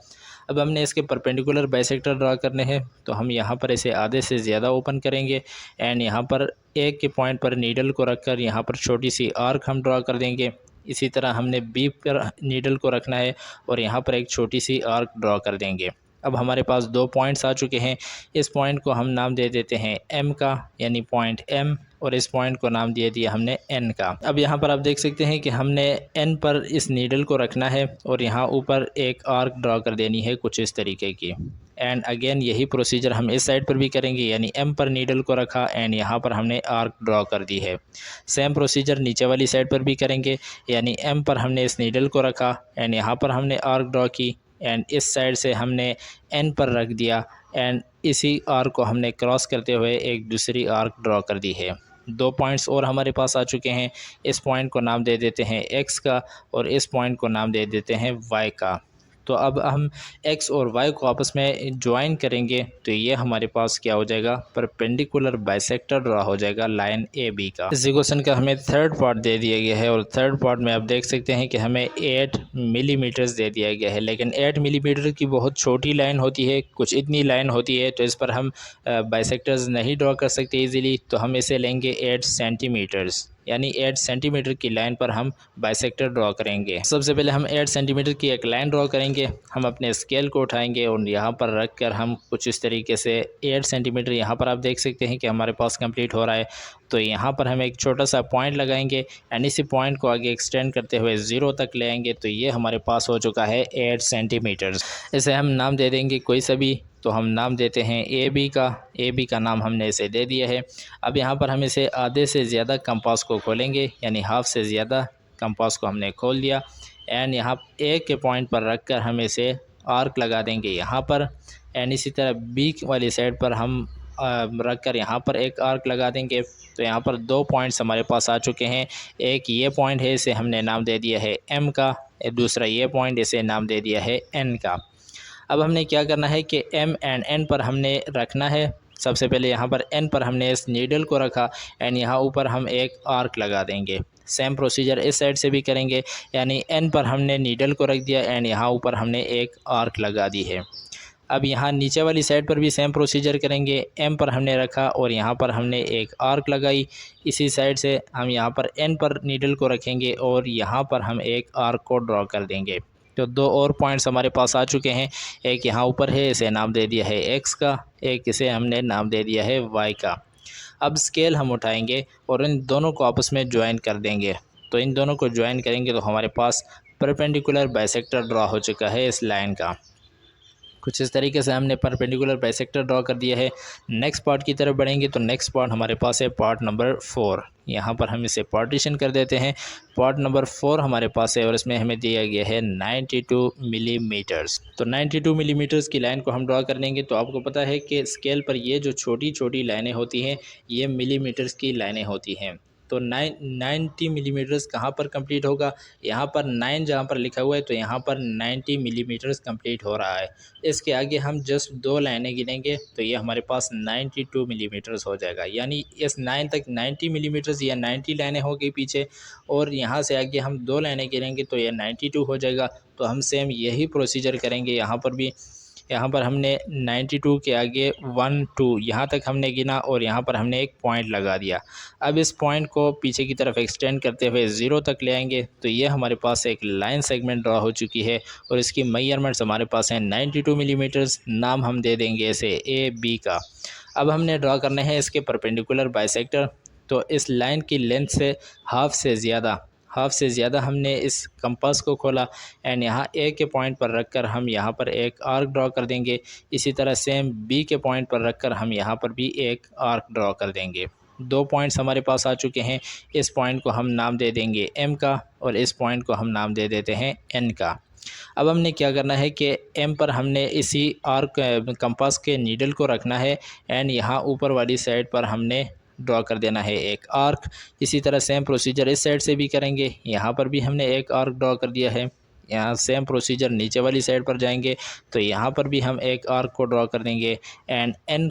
अब हमने इसके परपेंडिकुलर बाइसेक्टर ड्रा करने हैं। तो हम यहाँ पर इसे आधे से ज़्यादा ओपन करेंगे एंड यहाँ पर एक के पॉइंट पर नीडल को रखकर यहाँ पर छोटी सी आर्क हम ड्रा कर देंगे। इसी तरह हमने बी पर नीडल को रखना है और यहाँ पर एक छोटी सी आर्क ड्रा कर देंगे। अब हमारे पास 2 पॉइंट्स आ चुके हैं। इस पॉइंट को हम नाम दे देते हैं एम का, यानी पॉइंट एम, और इस पॉइंट को नाम दे दिया हमने एन का। अब यहाँ पर आप देख सकते हैं कि हमने एन पर इस नीडल को रखना है और यहाँ ऊपर एक आर्क ड्रा कर देनी है कुछ इस तरीके की। एंड अगेन यही प्रोसीजर हम इस साइड पर भी करेंगे, यानी एम पर नीडल को रखा एंड यहाँ पर हमने आर्क ड्रॉ कर दी है। सेम प्रोसीजर नीचे वाली साइड पर भी करेंगे, यानी एम पर हमने इस नीडल को रखा एंड यहाँ पर हमने आर्क ड्रॉ की एंड इस साइड से हमने एन पर रख दिया एंड इसी आर्क को हमने क्रॉस करते हुए एक दूसरी आर्क ड्रॉ कर दी है। 2 पॉइंट्स और हमारे पास आ चुके हैं। इस पॉइंट को नाम दे देते हैं एक्स का और इस पॉइंट को नाम दे देते हैं वाई का। तो अब हम एक्स और वाई को आपस में ज्वाइन करेंगे तो ये हमारे पास क्या हो जाएगा, परपेंडिकुलर बाइसेक्टर ड्रा हो जाएगा लाइन ए बी का। इस इक्वेशन का हमें थर्ड पार्ट दे दिया गया है और थर्ड पार्ट में आप देख सकते हैं कि हमें 8 मिलीमीटर्स दे दिया गया है, लेकिन 8 मिलीमीटर की बहुत छोटी लाइन होती है, कुछ इतनी लाइन होती है, तो इस पर हम बाइसेक्टर्स नहीं ड्रा कर सकते इजीली। तो हम इसे लेंगे 8 सेंटीमीटर्स, यानी 8 सेंटीमीटर की लाइन पर हम बाइसेक्टर ड्रॉ करेंगे। सबसे पहले हम 8 सेंटीमीटर की एक लाइन ड्रॉ करेंगे। हम अपने स्केल को उठाएंगे और यहाँ पर रख कर हम कुछ इस तरीके से 8 सेंटीमीटर यहाँ पर आप देख सकते हैं कि हमारे पास कंप्लीट हो रहा है। तो यहाँ पर हम एक छोटा सा पॉइंट लगाएंगे एंड इसी पॉइंट को आगे एक्सटेंड करते हुए 0 तक ले आएंगे। तो ये हमारे पास हो चुका है 8 सेंटीमीटर्स। इसे हम नाम दे देंगे कोई सा भी, तो हम नाम देते हैं ए बी का। ए बी का नाम हमने इसे दे दिया है। अब यहाँ पर हम इसे आधे से ज़्यादा कंपास को खोलेंगे, यानी हाफ से ज़्यादा कंपास को हमने खोल दिया एंड यहाँ ए के पॉइंट पर रख कर हम इसे आर्क लगा देंगे यहाँ पर एंड इसी तरह बी वाली साइड पर हम रख कर यहाँ पर एक आर्क लगा देंगे। तो यहाँ पर 2 पॉइंट्स हमारे पास आ चुके हैं। एक ये पॉइंट है, इसे हमने नाम दे दिया है एम का, दूसरा ये पॉइंट, इसे नाम दे दिया है एन का। अब हमने क्या करना है कि एम एंड एन पर हमने रखना है। सबसे पहले यहाँ पर एन पर हमने इस नीडल को रखा एंड यहाँ ऊपर हम एक आर्क लगा देंगे। सेम प्रोसीजर इस साइड से भी करेंगे, यानी एन पर हमने नीडल को रख दिया एंड यहाँ ऊपर हमने एक आर्क लगा दी है। अब यहाँ नीचे वाली साइड पर भी सेम प्रोसीजर करेंगे। एम पर हमने रखा और यहाँ पर हमने एक आर्क लगाई। इसी साइड से हम यहाँ पर एन पर नीडल को रखेंगे और यहाँ पर हम एक आर्क को ड्रॉ कर देंगे। तो दो और पॉइंट्स हमारे पास आ चुके हैं। एक यहाँ ऊपर है, इसे नाम दे दिया है एक्स का, एक इसे हमने नाम दे दिया है वाई का। अब स्केल हम उठाएंगे और इन दोनों को आपस में ज्वाइन कर देंगे। तो इन दोनों को ज्वाइन करेंगे तो हमारे पास परपेंडिकुलर बाइसेक्टर ड्रॉ हो चुका है इस लाइन का। कुछ इस तरीके से हमने परपेंडिकुलर बाइसेक्टर ड्रॉ कर दिया है। नेक्स्ट पार्ट की तरफ बढ़ेंगे तो नेक्स्ट पार्ट हमारे पास है पार्ट नंबर 4। यहाँ पर हम इसे पार्टीशन कर देते हैं। पार्ट नंबर 4 हमारे पास है और इसमें हमें दिया गया है 92 मिलीमीटर्स। तो 92 मिलीमीटर्स की लाइन को हम ड्रॉ कर लेंगे। तो आपको पता है कि स्केल पर ये जो छोटी छोटी लाइनें होती हैं ये मिलीमीटर्स की लाइनें होती हैं। तो 90 मिलीमीटर्स कहाँ पर कंप्लीट होगा, यहाँ पर 9 जहाँ पर लिखा हुआ है तो यहाँ पर 90 मिलीमीटर्स कंप्लीट हो रहा है। इसके आगे हम जस्ट 2 लाइनें गिनेंगे तो ये हमारे पास 92 मिलीमीटर्स हो जाएगा। यानी इस 9 तक 90 मिलीमीटर्स या 90 लाइनें हो गई पीछे, और यहाँ से आगे हम 2 लाइनें गिनेंगे तो ये 92 हो जाएगा। तो हम सेम यही प्रोसीजर करेंगे यहाँ पर भी। यहाँ पर हमने 92 के आगे 1 2 यहाँ तक हमने गिना और यहाँ पर हमने एक पॉइंट लगा दिया। अब इस पॉइंट को पीछे की तरफ एक्सटेंड करते हुए 0 तक ले आएंगे तो ये हमारे पास एक लाइन सेगमेंट ड्रॉ हो चुकी है और इसकी मेजरमेंट्स हमारे पास हैं 92 मिलीमीटर्स। नाम हम दे देंगे इसे ए बी का। अब हमने ड्रॉ करने हैं इसके परपेंडिकुलर बाइसेक्टर। तो इस लाइन की लेंथ से हाफ से ज़्यादा हमने इस कंपास को खोला एंड यहाँ ए के पॉइंट पर रखकर हम यहाँ पर एक आर्क ड्रॉ कर देंगे। इसी तरह सेम बी के पॉइंट पर रखकर हम यहाँ पर भी एक आर्क ड्रॉ कर देंगे। 2 पॉइंट्स हमारे पास आ चुके हैं। इस पॉइंट को हम नाम दे देंगे एम का और इस पॉइंट को हम नाम दे देते हैं एन का। अब हमने क्या करना है कि एम पर हमने इसी आर्क कंपास के नीडल को रखना है एंड यहाँ ऊपर वाली साइड पर हमने ड्रॉ कर देना है एक आर्क। इसी तरह सेम प्रोसीजर इस साइड से भी करेंगे। यहाँ पर भी हमने एक आर्क ड्रॉ कर दिया है। यहाँ सेम प्रोसीजर नीचे वाली साइड पर जाएंगे तो यहाँ पर भी हम एक आर्क को ड्रॉ कर देंगे एंड एन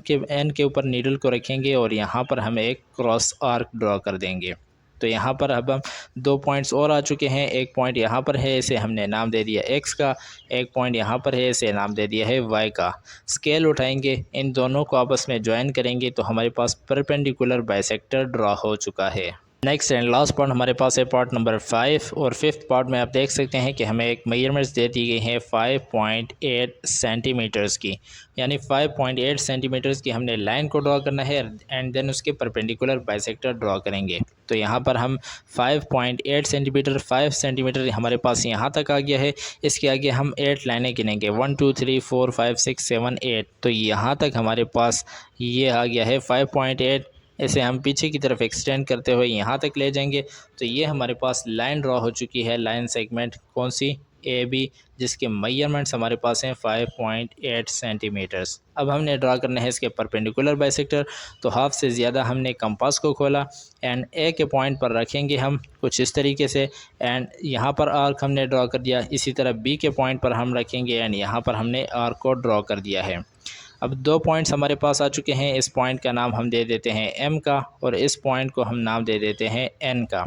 के ऊपर नीडल को रखेंगे और यहाँ पर हम एक क्रॉस आर्क ड्रॉ कर देंगे। तो यहाँ पर अब हम 2 पॉइंट्स और आ चुके हैं। एक पॉइंट यहाँ पर है, इसे हमने नाम दे दिया एक्स का। एक पॉइंट यहाँ पर है, इसे नाम दे दिया है वाई का। स्केल उठाएंगे, इन दोनों को आपस में ज्वाइन करेंगे तो हमारे पास परपेंडिकुलर बाइसेक्टर ड्रॉ हो चुका है। नेक्स्ट एंड लास्ट पार्ट हमारे पास है पार्ट नंबर 5 और 5th पार्ट में आप देख सकते हैं कि हमें एक मेजरमेंट्स दे दी गई हैं 5.8 सेंटीमीटर्स की। यानी 5.8 सेंटीमीटर्स की हमने लाइन को ड्रॉ करना है एंड देन उसके परपेंडिकुलर बाइसेक्टर ड्रॉ करेंगे। तो यहाँ पर हम 5.8 सेंटीमीटर 5 सेंटीमीटर हमारे पास यहाँ तक आ गया है। इसके आगे हम 8 लाइनें गिनेंगे 1 2 3 4 5 6 7 8। तो यहाँ तक हमारे पास ये आ गया है 5.8। इसे हम पीछे की तरफ एक्सटेंड करते हुए यहाँ तक ले जाएंगे तो ये हमारे पास लाइन ड्रॉ हो चुकी है। लाइन सेगमेंट कौन सी, ए बी, जिसके मेजरमेंट्स हमारे पास हैं 5.8 सेंटीमीटर्स। अब हमने ड्रॉ करना है इसके परपेंडिकुलर बाइसेक्टर। तो हाफ से ज़्यादा हमने कंपास को खोला एंड ए के पॉइंट पर रखेंगे हम कुछ इस तरीके से एंड यहाँ पर आर्क हमने ड्रॉ कर दिया। इसी तरह बी के पॉइंट पर हम रखेंगे एंड यहाँ पर हमने आर्क को ड्रॉ कर दिया है। अब 2 पॉइंट्स हमारे पास आ चुके हैं। इस पॉइंट का नाम हम दे देते हैं एम का और इस पॉइंट को हम नाम दे देते हैं एन का।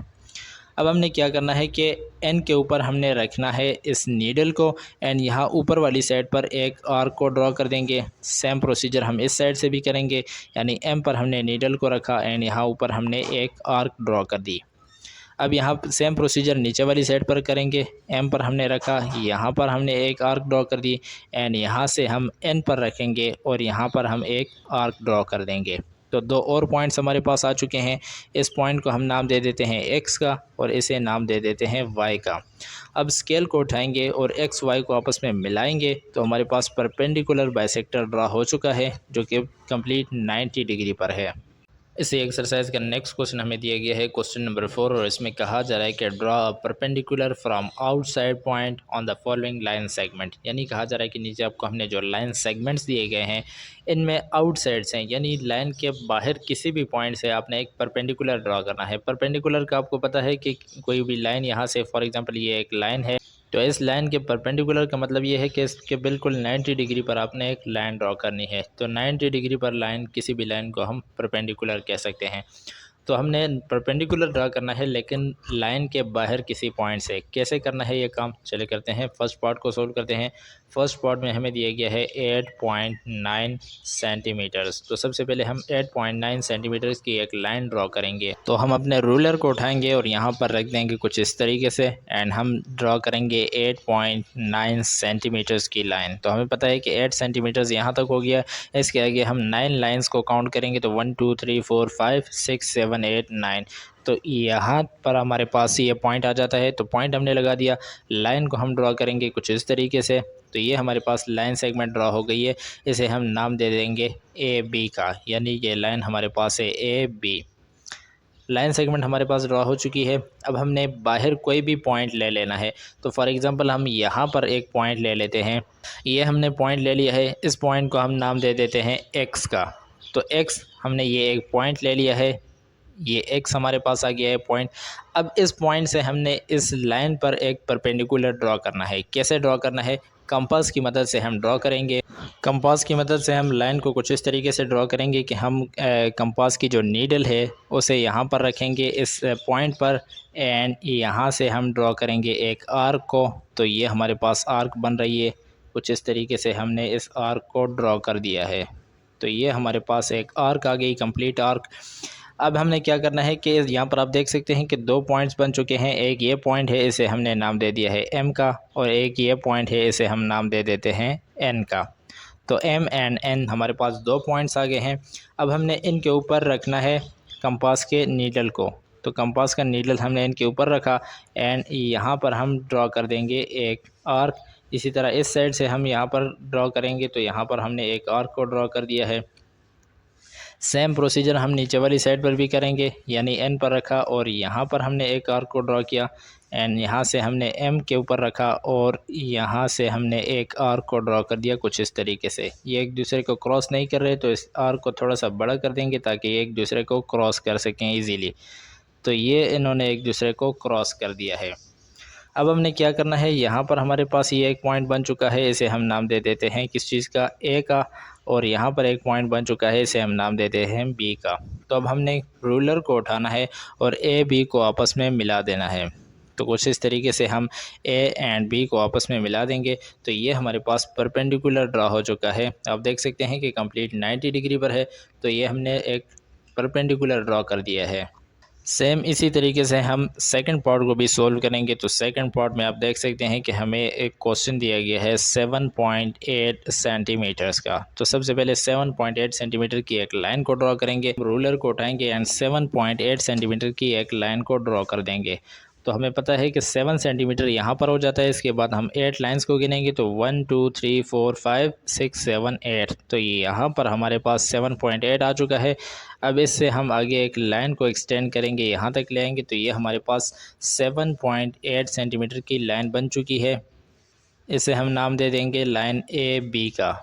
अब हमने क्या करना है कि एन के ऊपर हमने रखना है इस नीडल को एंड यहाँ ऊपर वाली साइड पर एक आर्क को ड्रॉ कर देंगे। सेम प्रोसीजर हम इस साइड से भी करेंगे। यानी एम पर हमने नीडल को रखा एंड यहाँ ऊपर हमने एक आर्क ड्रॉ कर दी। अब यहाँ सेम प्रोसीजर नीचे वाली साइड पर करेंगे। एम पर हमने रखा, यहाँ पर हमने एक आर्क ड्रॉ कर दी एंड यहाँ से हम एन पर रखेंगे और यहाँ पर हम एक आर्क ड्रॉ कर देंगे। तो 2 और पॉइंट्स हमारे पास आ चुके हैं। इस पॉइंट को हम नाम दे देते हैं एक्स का और इसे नाम दे देते हैं वाई का। अब स्केल को उठाएंगे और एक्स वाई को आपस में मिलाएंगे तो हमारे पास परपेंडिकुलर बाइसेक्टर ड्रॉ हो चुका है जो कि कंप्लीट 90 डिग्री पर है। इसी एक्सरसाइज का नेक्स्ट क्वेश्चन हमें दिया गया है क्वेश्चन नंबर 4 और इसमें कहा जा रहा है कि draw a perpendicular from outside point on the following line segment. यानी कहा जा रहा है कि नीचे आपको हमने जो लाइन सेगमेंट्स दिए गए हैं इनमें आउटसाइड्स हैं, यानी लाइन के बाहर किसी भी पॉइंट से आपने एक परपेंडिकुलर ड्रॉ करना है। परपेंडिकुलर का आपको पता है कि कोई भी लाइन यहाँ से फॉर एग्जाम्पल ये एक लाइन है तो इस लाइन के परपेंडिकुलर का मतलब ये है कि इसके बिल्कुल 90 डिग्री पर आपने एक लाइन ड्रॉ करनी है। तो 90 डिग्री पर लाइन, किसी भी लाइन को हम परपेंडिकुलर कह सकते हैं। तो हमने परपेंडिकुलर ड्रा करना है लेकिन लाइन के बाहर किसी पॉइंट से। कैसे करना है ये काम, चले करते हैं। फर्स्ट पार्ट को सोल्व करते हैं। फर्स्ट पॉइंट में हमें दिया गया है 8.9 सेंटीमीटर्स। तो सबसे पहले हम 8.9 सेंटीमीटर्स की एक लाइन ड्रॉ करेंगे। तो हम अपने रूलर को उठाएंगे और यहाँ पर रख देंगे कुछ इस तरीके से, एंड हम ड्रॉ करेंगे 8.9 सेंटीमीटर्स की लाइन। तो हमें पता है कि 8 सेंटीमीटर्स यहाँ तक हो गया। इसके आगे हम 9 लाइन्स को काउंट करेंगे, तो 1 2 3 4 5 6 7 8 9। तो यहाँ पर हमारे पास ये पॉइंट आ जाता है। तो पॉइंट हमने लगा दिया। लाइन को हम ड्रॉ करेंगे कुछ इस तरीके से। तो ये हमारे पास लाइन सेगमेंट ड्रॉ हो गई है। इसे हम नाम दे देंगे ए बी का, यानी ये लाइन हमारे पास है ए बी। लाइन सेगमेंट हमारे पास ड्रॉ हो चुकी है। अब हमने बाहर कोई भी पॉइंट ले लेना है। तो फॉर एग्ज़ाम्पल हम यहाँ पर एक पॉइंट ले लेते हैं। ये हमने पॉइंट ले लिया है। इस पॉइंट को हम नाम दे देते हैं एक्स का। तो एक्स हमने ये एक पॉइंट ले लिया है, ये एक्स हमारे पास आ गया है पॉइंट। अब इस पॉइंट से हमने इस लाइन पर एक परपेंडिकुलर ड्रॉ करना है। कैसे ड्रॉ करना है? कंपास की मदद से हम ड्रॉ करेंगे। कंपास की मदद से हम लाइन को कुछ इस तरीके से ड्रॉ करेंगे कि हम कंपास की जो नीडल है उसे यहाँ पर रखेंगे इस पॉइंट पर, एंड यहाँ से हम ड्रॉ करेंगे एक आर्क को। तो ये हमारे पास आर्क बन रही है। कुछ इस तरीके से हमने इस आर्क को ड्रॉ कर दिया है। तो ये हमारे पास एक आर्क आ गई, कंप्लीट आर्क। अब हमने क्या करना है कि यहाँ पर आप देख सकते हैं कि 2 पॉइंट्स बन चुके हैं। एक ये पॉइंट है, इसे हमने नाम दे दिया है एम का, और एक ये पॉइंट है, इसे हम नाम दे देते हैं एन का। तो एम एंड एन हमारे पास 2 पॉइंट्स आ गए हैं। अब हमने इनके ऊपर रखना है कंपास के नीडल को। तो कंपास का नीडल हमने इनके ऊपर रखा, एंड यहाँ पर हम ड्रॉ कर देंगे एक आर्क। इसी तरह इस साइड से हम यहाँ पर ड्रॉ करेंगे। तो यहाँ पर हमने एक आर्क को ड्रॉ कर दिया है। सेम प्रोसीजर हम नीचे वाली साइड पर भी करेंगे, यानी एन पर रखा और यहाँ पर हमने एक आर्क को ड्रॉ किया, एंड यहाँ से हमने एम के ऊपर रखा और यहाँ से हमने एक आर्क को ड्रॉ कर दिया कुछ इस तरीके से। ये एक दूसरे को क्रॉस नहीं कर रहे, तो इस आर्क को थोड़ा सा बड़ा कर देंगे ताकि एक दूसरे को क्रॉस कर सकें ईजीली। तो ये इन्होंने एक दूसरे को क्रॉस कर दिया है। अब हमने क्या करना है, यहाँ पर हमारे पास ये एक पॉइंट बन चुका है। इसे हम नाम दे देते हैं किस चीज़ का? ए का। और यहाँ पर एक पॉइंट बन चुका है, इसे हम नाम देते हैं बी का। तो अब हमने रूलर को उठाना है और ए बी को आपस में मिला देना है। तो कुछ इस तरीके से हम ए एंड बी को आपस में मिला देंगे। तो ये हमारे पास परपेंडिकुलर ड्रा हो चुका है। आप देख सकते हैं कि कंप्लीट 90 डिग्री पर है। तो ये हमने एक परपेंडिकुलर ड्रा कर दिया है। सेम इसी तरीके से हम सेकंड पार्ट को भी सोल्व करेंगे। तो सेकंड पार्ट में आप देख सकते हैं कि हमें एक क्वेश्चन दिया गया है 7.8 सेंटीमीटर्स का। तो सबसे पहले 7.8 सेंटीमीटर की एक लाइन को ड्रॉ करेंगे। रूलर को उठाएंगे एंड 7.8 सेंटीमीटर की एक लाइन को ड्रॉ कर देंगे। तो हमें पता है कि 7 सेंटीमीटर यहाँ पर हो जाता है। इसके बाद हम 8 लाइंस को गिनेंगे, तो 1 2 3 4 5 6 7 8। तो यहाँ पर हमारे पास 7.8 आ चुका है। अब इससे हम आगे एक लाइन को एक्सटेंड करेंगे, यहाँ तक ले आएंगे। तो ये हमारे पास 7.8 सेंटीमीटर की लाइन बन चुकी है। इसे हम नाम दे देंगे लाइन ए बी का।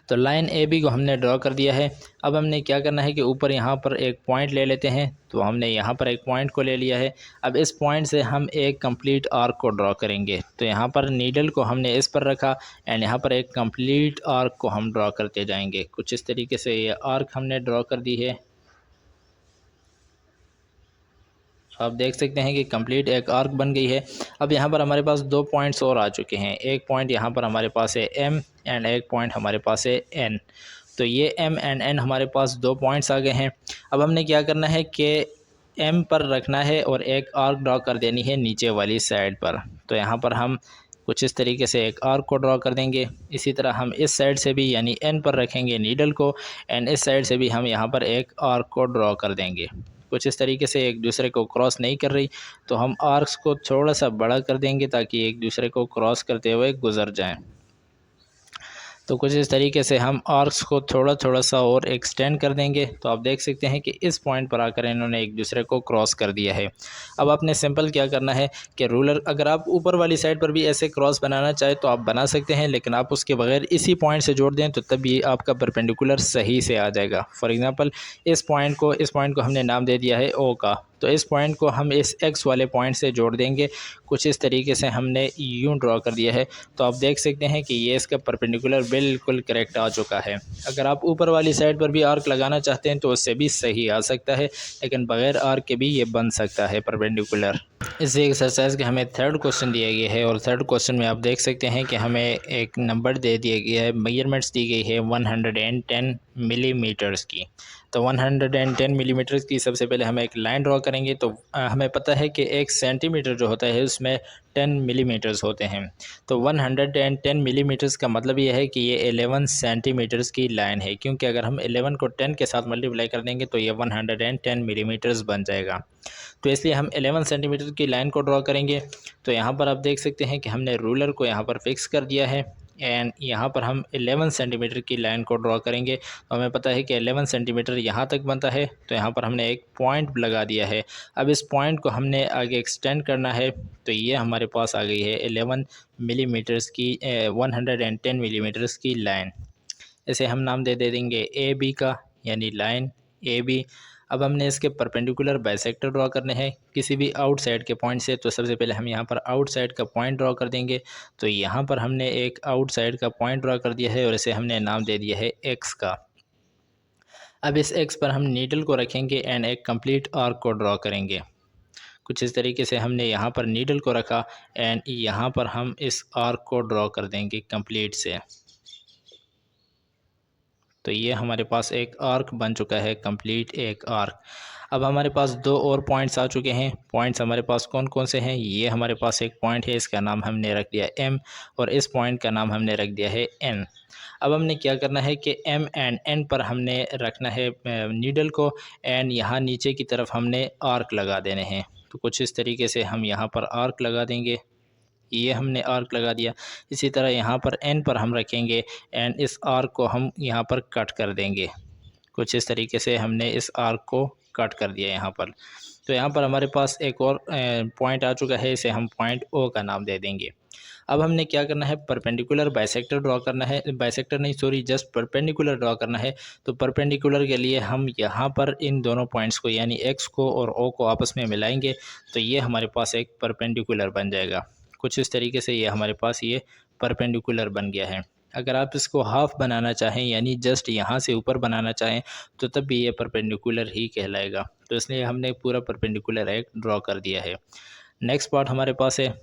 तो लाइन ए बी को हमने ड्रॉ कर दिया है। अब हमने क्या करना है कि ऊपर यहाँ पर एक पॉइंट ले लेते हैं। तो हमने यहाँ पर एक पॉइंट को ले लिया है। अब इस पॉइंट से हम एक कंप्लीट आर्क को ड्रॉ करेंगे। तो यहाँ पर नीडल को हमने इस पर रखा एंड यहाँ पर एक कंप्लीट आर्क को हम ड्रॉ करते जाएंगे। कुछ इस तरीके से ये आर्क हमने ड्रॉ कर दी है। आप देख सकते हैं कि कंप्लीट एक आर्क बन गई है। अब यहाँ पर हमारे पास 2 पॉइंट्स और आ चुके हैं। एक पॉइंट यहाँ पर हमारे पास है एम एंड एक पॉइंट हमारे पास है एन। तो ये एम एंड एन हमारे पास 2 पॉइंट्स आ गए हैं। अब हमने क्या करना है कि एम पर रखना है और एक आर्क ड्रॉ कर देनी है नीचे वाली साइड पर। तो यहाँ पर हम कुछ इस तरीके से एक आर्क को ड्रॉ कर देंगे। इसी तरह हम इस साइड से भी यानी एन पर रखेंगे नीडल को, एंड इस साइड से भी हम यहाँ पर एक आर्क को ड्रॉ कर देंगे। कुछ इस तरीके से एक दूसरे को क्रॉस नहीं कर रही, तो हम आर्क्स को थोड़ा सा बड़ा कर देंगे ताकि एक दूसरे को क्रॉस करते हुए गुजर जाएं। तो कुछ इस तरीके से हम आर्क्स को थोड़ा थोड़ा सा और एक्सटेंड कर देंगे। तो आप देख सकते हैं कि इस पॉइंट पर आकर इन्होंने एक दूसरे को क्रॉस कर दिया है। अब आपने सिंपल क्या करना है कि रूलर, अगर आप ऊपर वाली साइड पर भी ऐसे क्रॉस बनाना चाहे तो आप बना सकते हैं, लेकिन आप उसके बगैर इसी पॉइंट से जोड़ दें तो तब ये आपका परपेंडिकुलर सही से आ जाएगा। फॉर एग्ज़ाम्पल इस पॉइंट को हमने नाम दे दिया है ओ का। तो इस पॉइंट को हम इस एक्स वाले पॉइंट से जोड़ देंगे। कुछ इस तरीके से हमने यूं ड्रॉ कर दिया है। तो आप देख सकते हैं कि ये इसका परपेंडिकुलर बिल्कुल करेक्ट आ चुका है। अगर आप ऊपर वाली साइड पर भी आर्क लगाना चाहते हैं तो उससे भी सही आ सकता है, लेकिन बग़ैर आर्क के भी ये बन सकता है परपेंडिकुलर। इसी एक्सरसाइज के हमें थर्ड क्वेश्चन दिया गया है और थर्ड क्वेश्चन में आप देख सकते हैं कि हमें एक नंबर दे दिया गया है, मेजरमेंट्स दी गई है 110 मिलीमीटर्स की। तो 110 मिलीमीटर्स की सबसे पहले हम एक लाइन ड्रॉ करेंगे। तो हमें पता है कि 1 सेंटीमीटर जो होता है उसमें 10 मिलीमीटर्स होते हैं। तो 110 मिलीमीटर्स का मतलब ये है कि ये 11 सेंटीमीटर्स की लाइन है, क्योंकि अगर हम 11 को 10 के साथ मल्टीप्लाई कर देंगे तो ये 110 मिलीमीटर्स बन जाएगा। तो इसलिए हम 11 सेंटीमीटर की लाइन को ड्रॉ करेंगे। तो यहाँ पर आप देख सकते हैं कि हमने रूलर को यहाँ पर फिक्स कर दिया है एंड यहाँ पर हम 11 सेंटीमीटर की लाइन को ड्रॉ करेंगे। तो हमें पता है कि 11 सेंटीमीटर यहाँ तक बनता है, तो यहाँ पर हमने एक पॉइंट लगा दिया है। अब इस पॉइंट को हमने आगे एक्सटेंड करना है। तो ये हमारे पास आ गई है 11 मिलीमीटर्स की 110 मिलीमीटर्स की लाइन। इसे हम नाम दे देंगे ए बी का, यानी लाइन ए बी। अब हमने इसके परपेंडिकुलर बाइसेक्टर ड्रॉ करने हैं किसी भी आउटसाइड के पॉइंट से। तो सबसे पहले हम यहाँ पर आउटसाइड का पॉइंट ड्रॉ कर देंगे। तो यहाँ पर हमने एक आउटसाइड का पॉइंट ड्रॉ कर दिया है और इसे हमने नाम दे दिया है एक्स का। अब इस एक्स पर हम नीडल को रखेंगे एंड एक कंप्लीट आर्क को ड्रॉ करेंगे। कुछ इस तरीके से हमने यहाँ पर नीडल को रखा एंड यहाँ पर हम इस आर्क को ड्रॉ कर देंगे कंप्लीट से। तो ये हमारे पास एक आर्क बन चुका है, कंप्लीट एक आर्क। अब हमारे पास दो और पॉइंट्स आ चुके हैं। पॉइंट्स हमारे पास कौन कौन से हैं? ये हमारे पास एक पॉइंट है, इसका नाम हमने रख दिया एम, और इस पॉइंट का नाम हमने रख दिया है एन। अब हमने क्या करना है कि एम एंड एन पर हमने रखना है नीडल को एंड यहाँ नीचे की तरफ हमने आर्क लगा देने हैं। तो कुछ इस तरीके से हम यहाँ पर आर्क लगा देंगे। ये हमने आर्क लगा दिया। इसी तरह यहाँ पर एन पर हम रखेंगे एंड इस आर्क को हम यहाँ पर कट कर देंगे। कुछ इस तरीके से हमने इस आर्क को कट कर दिया यहाँ पर। तो यहाँ पर हमारे पास एक और पॉइंट आ चुका है, इसे हम पॉइंट ओ का नाम दे देंगे। अब हमने क्या करना है, परपेंडिकुलर बाइसेक्टर ड्रॉ करना है, बाइसेक्टर नहीं सॉरी जस्ट परपेंडिकुलर ड्रॉ करना है। तो परपेंडिकुलर के लिए हम यहाँ पर इन दोनों पॉइंट्स को यानी एक्स को और ओ को आपस में मिलाएंगे। तो ये हमारे पास एक परपेंडिकुलर बन जाएगा। कुछ इस तरीके से ये हमारे पास ये परपेंडिकुलर बन गया है। अगर आप इसको हाफ बनाना चाहें यानी जस्ट यहाँ से ऊपर बनाना चाहें तो तब भी ये परपेंडिकुलर ही कहलाएगा। तो इसलिए हमने पूरा परपेंडिकुलर एक ड्रॉ कर दिया है। नेक्स्ट पार्ट हमारे पास है,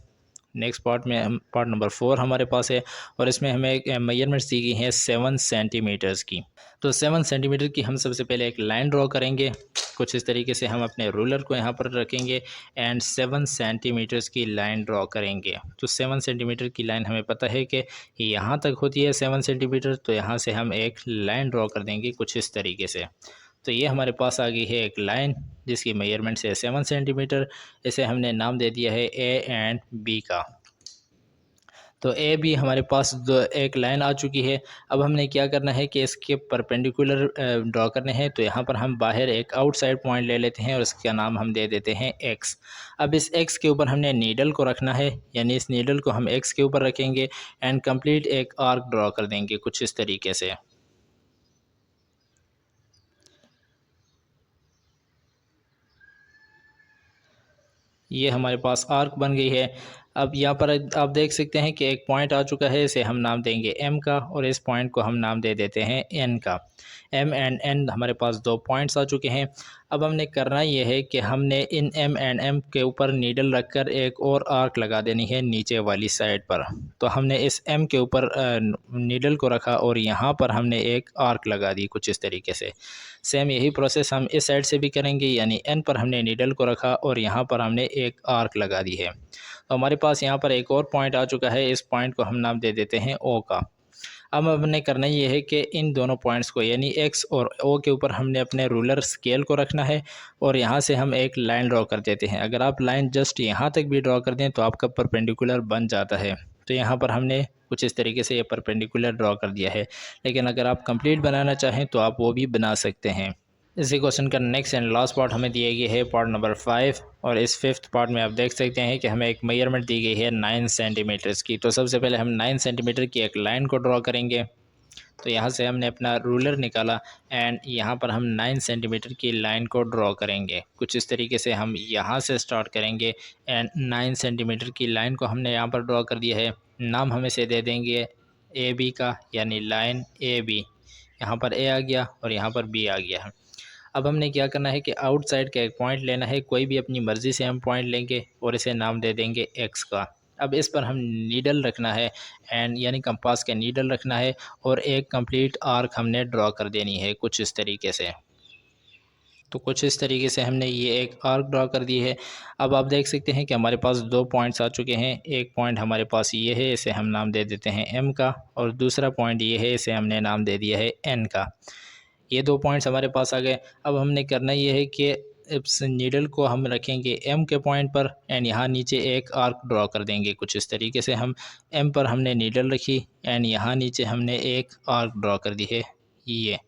नेक्स्ट पार्ट में हम पार्ट नंबर 4 हमारे पास है और इसमें हमें एक मेजरमेंट्स दी गई हैं 7 सेंटीमीटर्स की। तो 7 सेंटीमीटर की हम सबसे पहले एक लाइन ड्रॉ करेंगे। कुछ इस तरीके से हम अपने रूलर को यहाँ पर रखेंगे एंड 7 सेंटीमीटर्स की लाइन ड्रॉ करेंगे। तो 7 सेंटीमीटर की लाइन हमें पता है कि यहाँ तक होती है 7 सेंटीमीटर। तो यहाँ से हम एक लाइन ड्रॉ कर देंगे कुछ इस तरीके से। तो ये हमारे पास आ गई है एक लाइन जिसकी मेजरमेंट है 7 सेंटीमीटर। इसे हमने नाम दे दिया है ए एंड बी का। तो ए बी हमारे पास एक लाइन आ चुकी है। अब हमने क्या करना है कि इसके परपेंडिकुलर ड्रॉ करने हैं। तो यहाँ पर हम बाहर एक आउटसाइड पॉइंट ले लेते हैं और इसका नाम हम दे देते हैं एक्स। अब इस एक्स के ऊपर हमने नीडल को रखना है, यानी इस नीडल को हम एक्स के ऊपर रखेंगे एंड कंप्लीट एक आर्क ड्रॉ कर देंगे कुछ इस तरीके से। ये हमारे पास आर्क बन गई है। अब यहाँ पर आप देख सकते हैं कि एक पॉइंट आ चुका है, इसे हम नाम देंगे एम का और इस पॉइंट को हम नाम दे देते हैं एन का। एम एंड एन हमारे पास दो पॉइंट्स आ चुके हैं। अब हमने करना ये है कि हमने इन एम एंड एम के ऊपर नीडल रखकर एक और आर्क लगा देनी है नीचे वाली साइड पर। तो हमने इस एम के ऊपर नीडल को रखा और यहाँ पर हमने एक आर्क लगा दी कुछ इस तरीके से। सेम यही प्रोसेस हम इस साइड से भी करेंगे, यानी एन पर हमने नीडल को रखा और यहाँ पर हमने एक आर्क लगा दी है। तो हमारे पास यहाँ पर एक और पॉइंट आ चुका है, इस पॉइंट को हम नाम दे देते हैं ओ का। अब हमने करना ये है कि इन दोनों पॉइंट्स को यानी एक्स और ओ के ऊपर हमने अपने रूलर स्केल को रखना है और यहाँ से हम एक लाइन ड्रॉ कर देते हैं। अगर आप लाइन जस्ट यहाँ तक भी ड्रॉ कर दें तो आपका परपेंडिकुलर बन जाता है। तो यहाँ पर हमने कुछ इस तरीके से ये परपेंडिकुलर ड्रॉ कर दिया है, लेकिन अगर आप कंप्लीट बनाना चाहें तो आप वो भी बना सकते हैं। इसी क्वेश्चन का नेक्स्ट एंड लास्ट पार्ट हमें दिया गया है पार्ट नंबर 5 और इस 5th पार्ट में आप देख सकते हैं कि हमें एक मेजरमेंट दी गई है 9 सेंटीमीटर्स की। तो सबसे पहले हम 9 सेंटीमीटर की एक लाइन को ड्रॉ करेंगे। तो यहाँ से हमने अपना रूलर निकाला एंड यहाँ पर हम 9 सेंटीमीटर की लाइन को ड्रॉ करेंगे। कुछ इस तरीके से हम यहाँ से स्टार्ट करेंगे एंड 9 सेंटीमीटर की लाइन को हमने यहाँ पर ड्रॉ कर दिया है। नाम हम इसे दे देंगे ए बी का, यानी लाइन ए बी। यहाँ पर ए आ गया और यहाँ पर बी आ गया है। अब हमने क्या करना है कि आउटसाइड का एक पॉइंट लेना है, कोई भी अपनी मर्ज़ी से हम पॉइंट लेंगे और इसे नाम दे देंगे एक्स का। अब इस पर हम नीडल रखना है एंड यानी कंपास का नीडल रखना है और एक कंप्लीट आर्क हमने ड्रॉ कर देनी है कुछ इस तरीके से। तो कुछ इस तरीके से हमने ये एक आर्क ड्रॉ कर दी है। अब आप देख सकते हैं कि हमारे पास 2 पॉइंट्स आ चुके हैं। एक पॉइंट हमारे पास ये है, इसे हम नाम दे देते हैं एम का, और दूसरा पॉइंट ये है, इसे हमने नाम दे दिया है एन का। ये 2 पॉइंट्स हमारे पास आ गए। अब हमने करना ये है कि इस नीडल को हम रखेंगे एम के पॉइंट पर एंड यहाँ नीचे एक आर्क ड्रॉ कर देंगे कुछ इस तरीके से। हम एम पर हमने नीडल रखी एंड यहाँ नीचे हमने एक आर्क ड्रॉ कर दी है ये।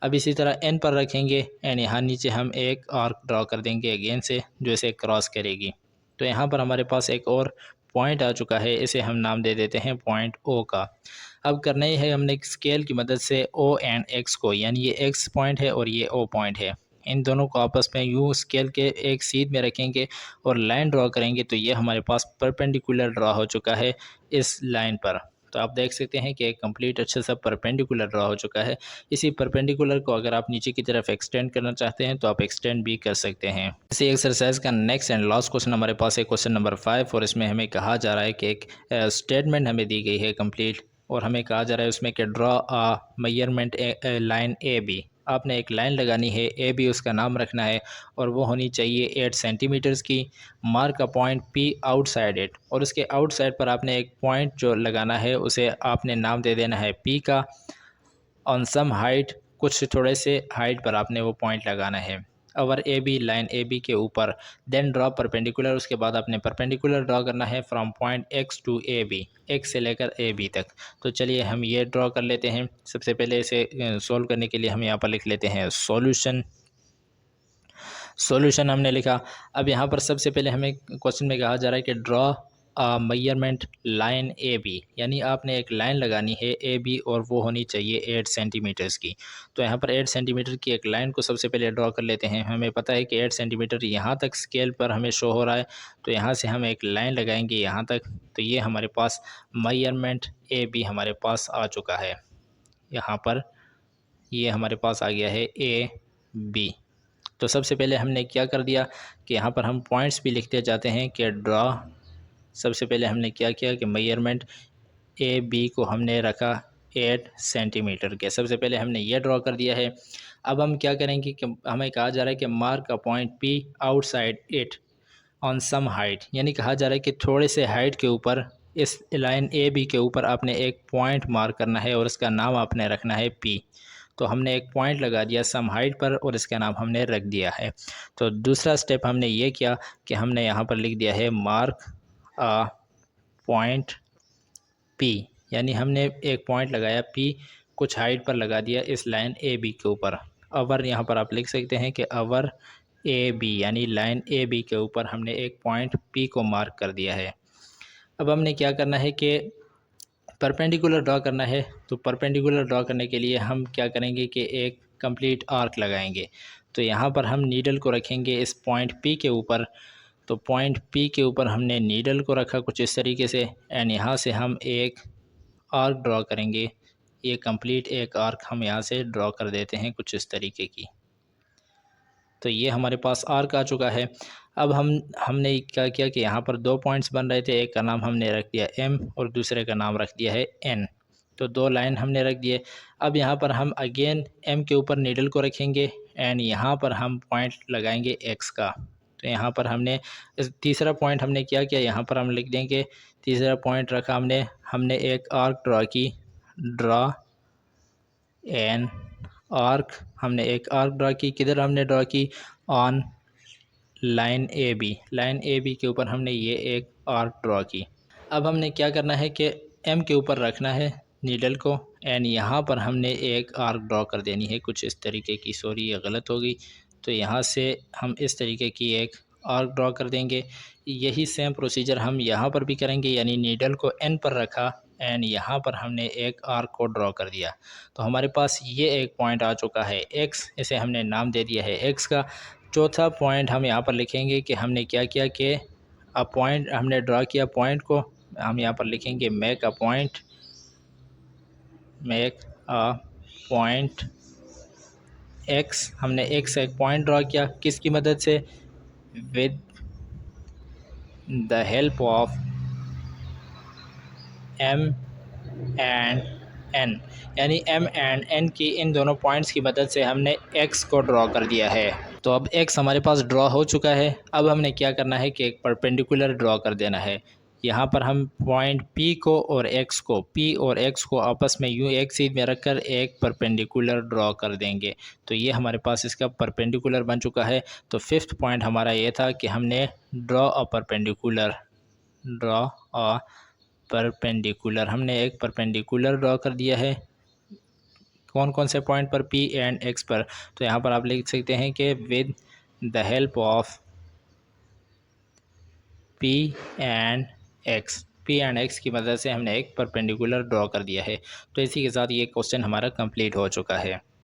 अब इसी तरह एन पर रखेंगे एंड यहाँ नीचे हम एक आर्क ड्रॉ कर देंगे अगेन से, जो इसे क्रॉस करेगी। तो यहाँ पर हमारे पास एक और पॉइंट आ चुका है, इसे हम नाम दे देते हैं पॉइंट ओ का। अब करना ही है हमने स्केल की मदद से ओ एंड एक्स को, यानी ये एक्स पॉइंट है और ये ओ पॉइंट है, इन दोनों को आपस में यूँ स्केल के एक सीध में रखेंगे और लाइन ड्रॉ करेंगे। तो ये हमारे पास परपेंडिकुलर ड्रॉ हो चुका है इस लाइन पर। तो आप देख सकते हैं कि एक कंप्लीट अच्छा सा परपेंडिकुलर ड्रॉ हो चुका है। इसी परपेंडिकुलर को अगर आप नीचे की तरफ एक्सटेंड करना चाहते हैं तो आप एक्सटेंड भी कर सकते हैं। इसी एक्सरसाइज का नेक्स्ट एंड लास्ट क्वेश्चन हमारे पास है, क्वेश्चन नंबर 5, और इसमें हमें कहा जा रहा है कि एक स्टेटमेंट हमें दी गई है कंप्लीट, और हमें कहा जा रहा है उसमें कि draw a measurement line A B. आपने एक लाइन लगानी है, ए बी उसका नाम रखना है और वो होनी चाहिए 8 सेंटीमीटर्स की। Mark a point P outside it, और उसके आउटसाइड पर आपने एक पॉइंट जो लगाना है उसे आपने नाम दे देना है पी का। ऑन सम हाइट, कुछ थोड़े से हाइट पर आपने वो पॉइंट लगाना है over A B, line A B के ऊपर। देन ड्रॉ परपेंडिकुलर, उसके बाद आपने परपेंडिकुलर ड्रॉ करना है from point X to A B, X से लेकर ए बी तक। तो चलिए हम ये ड्रॉ कर लेते हैं। सबसे पहले इसे सॉल्व करने के लिए हम यहाँ पर लिख लेते हैं सॉल्यूशन। सॉल्यूशन हमने लिखा। अब यहाँ पर सबसे पहले हमें क्वेश्चन में कहा जा रहा है कि draw measurement line A B, यानी आपने एक लाइन लगानी है ए बी और वो होनी चाहिए 8 सेंटीमीटर्स की। तो यहाँ पर 8 सेंटीमीटर की एक लाइन को सबसे पहले ड्रॉ कर लेते हैं। हमें पता है कि 8 सेंटीमीटर यहाँ तक स्केल पर हमें शो हो रहा है, तो यहाँ से हम एक लाइन लगाएंगे यहाँ तक। तो ये हमारे पास मेजरमेंट ए बी हमारे पास आ चुका है। यहाँ पर ये हमारे पास आ गया है ए बी। तो सबसे पहले हमने क्या कर दिया कि यहाँ पर हम पॉइंट्स भी लिखते जाते हैं कि ड्रॉ। सबसे पहले हमने क्या किया कि मेजरमेंट ए बी को हमने रखा 8 सेंटीमीटर के। सबसे पहले हमने ये ड्रॉ कर दिया है। अब हम क्या करेंगे कि हमें कहा जा रहा है कि mark a point P outside it on some height, यानी कहा जा रहा है कि थोड़े से हाइट के ऊपर, इस लाइन ए बी के ऊपर आपने एक पॉइंट मार्क करना है और इसका नाम आपने रखना है पी। तो हमने एक पॉइंट लगा दिया सम हाइट पर और इसका नाम हमने रख दिया है। तो दूसरा स्टेप हमने ये किया कि हमने यहाँ पर लिख दिया है मार्क आ पॉइंट पी, यानी हमने एक पॉइंट लगाया पी, कुछ हाइट पर लगा दिया इस लाइन ए बी के ऊपर। अवर यहाँ पर आप लिख सकते हैं कि अवर ए बी, यानी लाइन ए बी के ऊपर हमने एक पॉइंट पी को मार्क कर दिया है। अब हमने क्या करना है कि परपेंडिकुलर ड्रॉ करना है। तो परपेंडिकुलर ड्रॉ करने के लिए हम क्या करेंगे कि एक कंप्लीट आर्क लगाएंगे। तो यहाँ पर हम नीडल को रखेंगे इस पॉइंट पी के ऊपर। तो पॉइंट पी के ऊपर हमने नीडल को रखा कुछ इस तरीके से एंड यहाँ से हम एक आर्क ड्रॉ करेंगे। ये कंप्लीट एक आर्क हम यहाँ से ड्रॉ कर देते हैं कुछ इस तरीके की। तो ये हमारे पास आर्क आ चुका है। अब हमने क्या किया कि यहाँ पर 2 पॉइंट्स बन रहे थे, एक का नाम हमने रख दिया एम और दूसरे का नाम रख दिया है एन। तो 2 लाइन हमने रख दिए। अब यहाँ पर हम अगेन एम के ऊपर नीडल को रखेंगे एंड यहाँ पर हम पॉइंट लगाएंगे एक्स का। तो यहाँ पर हमने तीसरा पॉइंट हमने क्या किया, यहाँ पर हम लिख देंगे तीसरा पॉइंट रखा हमने एक आर्क ड्रॉ की, ड्रॉ एन आर्क। हमने एक आर्क ड्रॉ की, किधर हमने ड्रॉ की, on line A B, line A B के ऊपर हमने ये एक आर्क ड्रॉ की। अब हमने क्या करना है कि एम के ऊपर रखना है नीडल को एंड यहाँ पर हमने एक आर्क ड्रॉ कर देनी है कुछ इस तरीके की। सॉरी ये गलत हो गई। तो यहाँ से हम इस तरीके की एक आर्क ड्रॉ कर देंगे। यही सेम प्रोसीजर हम यहाँ पर भी करेंगे, यानी नीडल को एन पर रखा एंड यहाँ पर हमने एक आर्क को ड्रॉ कर दिया। तो हमारे पास ये एक पॉइंट आ चुका है एक्स, इसे हमने नाम दे दिया है एक्स का। चौथा पॉइंट हम यहाँ पर लिखेंगे कि हमने क्या किया कि अ पॉइंट हमने ड्रॉ किया, पॉइंट को हम यहाँ पर लिखेंगे make a point, make a point X, हमने एक्स एक पॉइंट ड्रॉ किया किसकी मदद से, with the help of M and N, यानी एम एंड एन की इन दोनों पॉइंट्स की मदद से हमने एक्स को ड्रॉ कर दिया है। तो अब एक्स हमारे पास ड्रॉ हो चुका है। अब हमने क्या करना है कि एक परपेंडिकुलर ड्रॉ कर देना है। यहाँ पर हम पॉइंट पी को और एक्स को, पी और एक्स को आपस में यूँ एक सीध में रखकर एक परपेंडिकुलर ड्रॉ कर देंगे। तो ये हमारे पास इसका परपेंडिकुलर बन चुका है। तो फिफ्थ पॉइंट हमारा ये था कि हमने draw a perpendicular, draw a perpendicular, हमने एक परपेंडिकुलर ड्रॉ कर दिया है। कौन कौन से पॉइंट पर, पी एंड एक्स पर। तो यहाँ पर आप लिख सकते हैं कि with the help of P and x, P and x की मदद से हमने एक परपेंडिकुलर ड्रॉ कर दिया है। तो इसी के साथ ये क्वेश्चन हमारा कंप्लीट हो चुका है।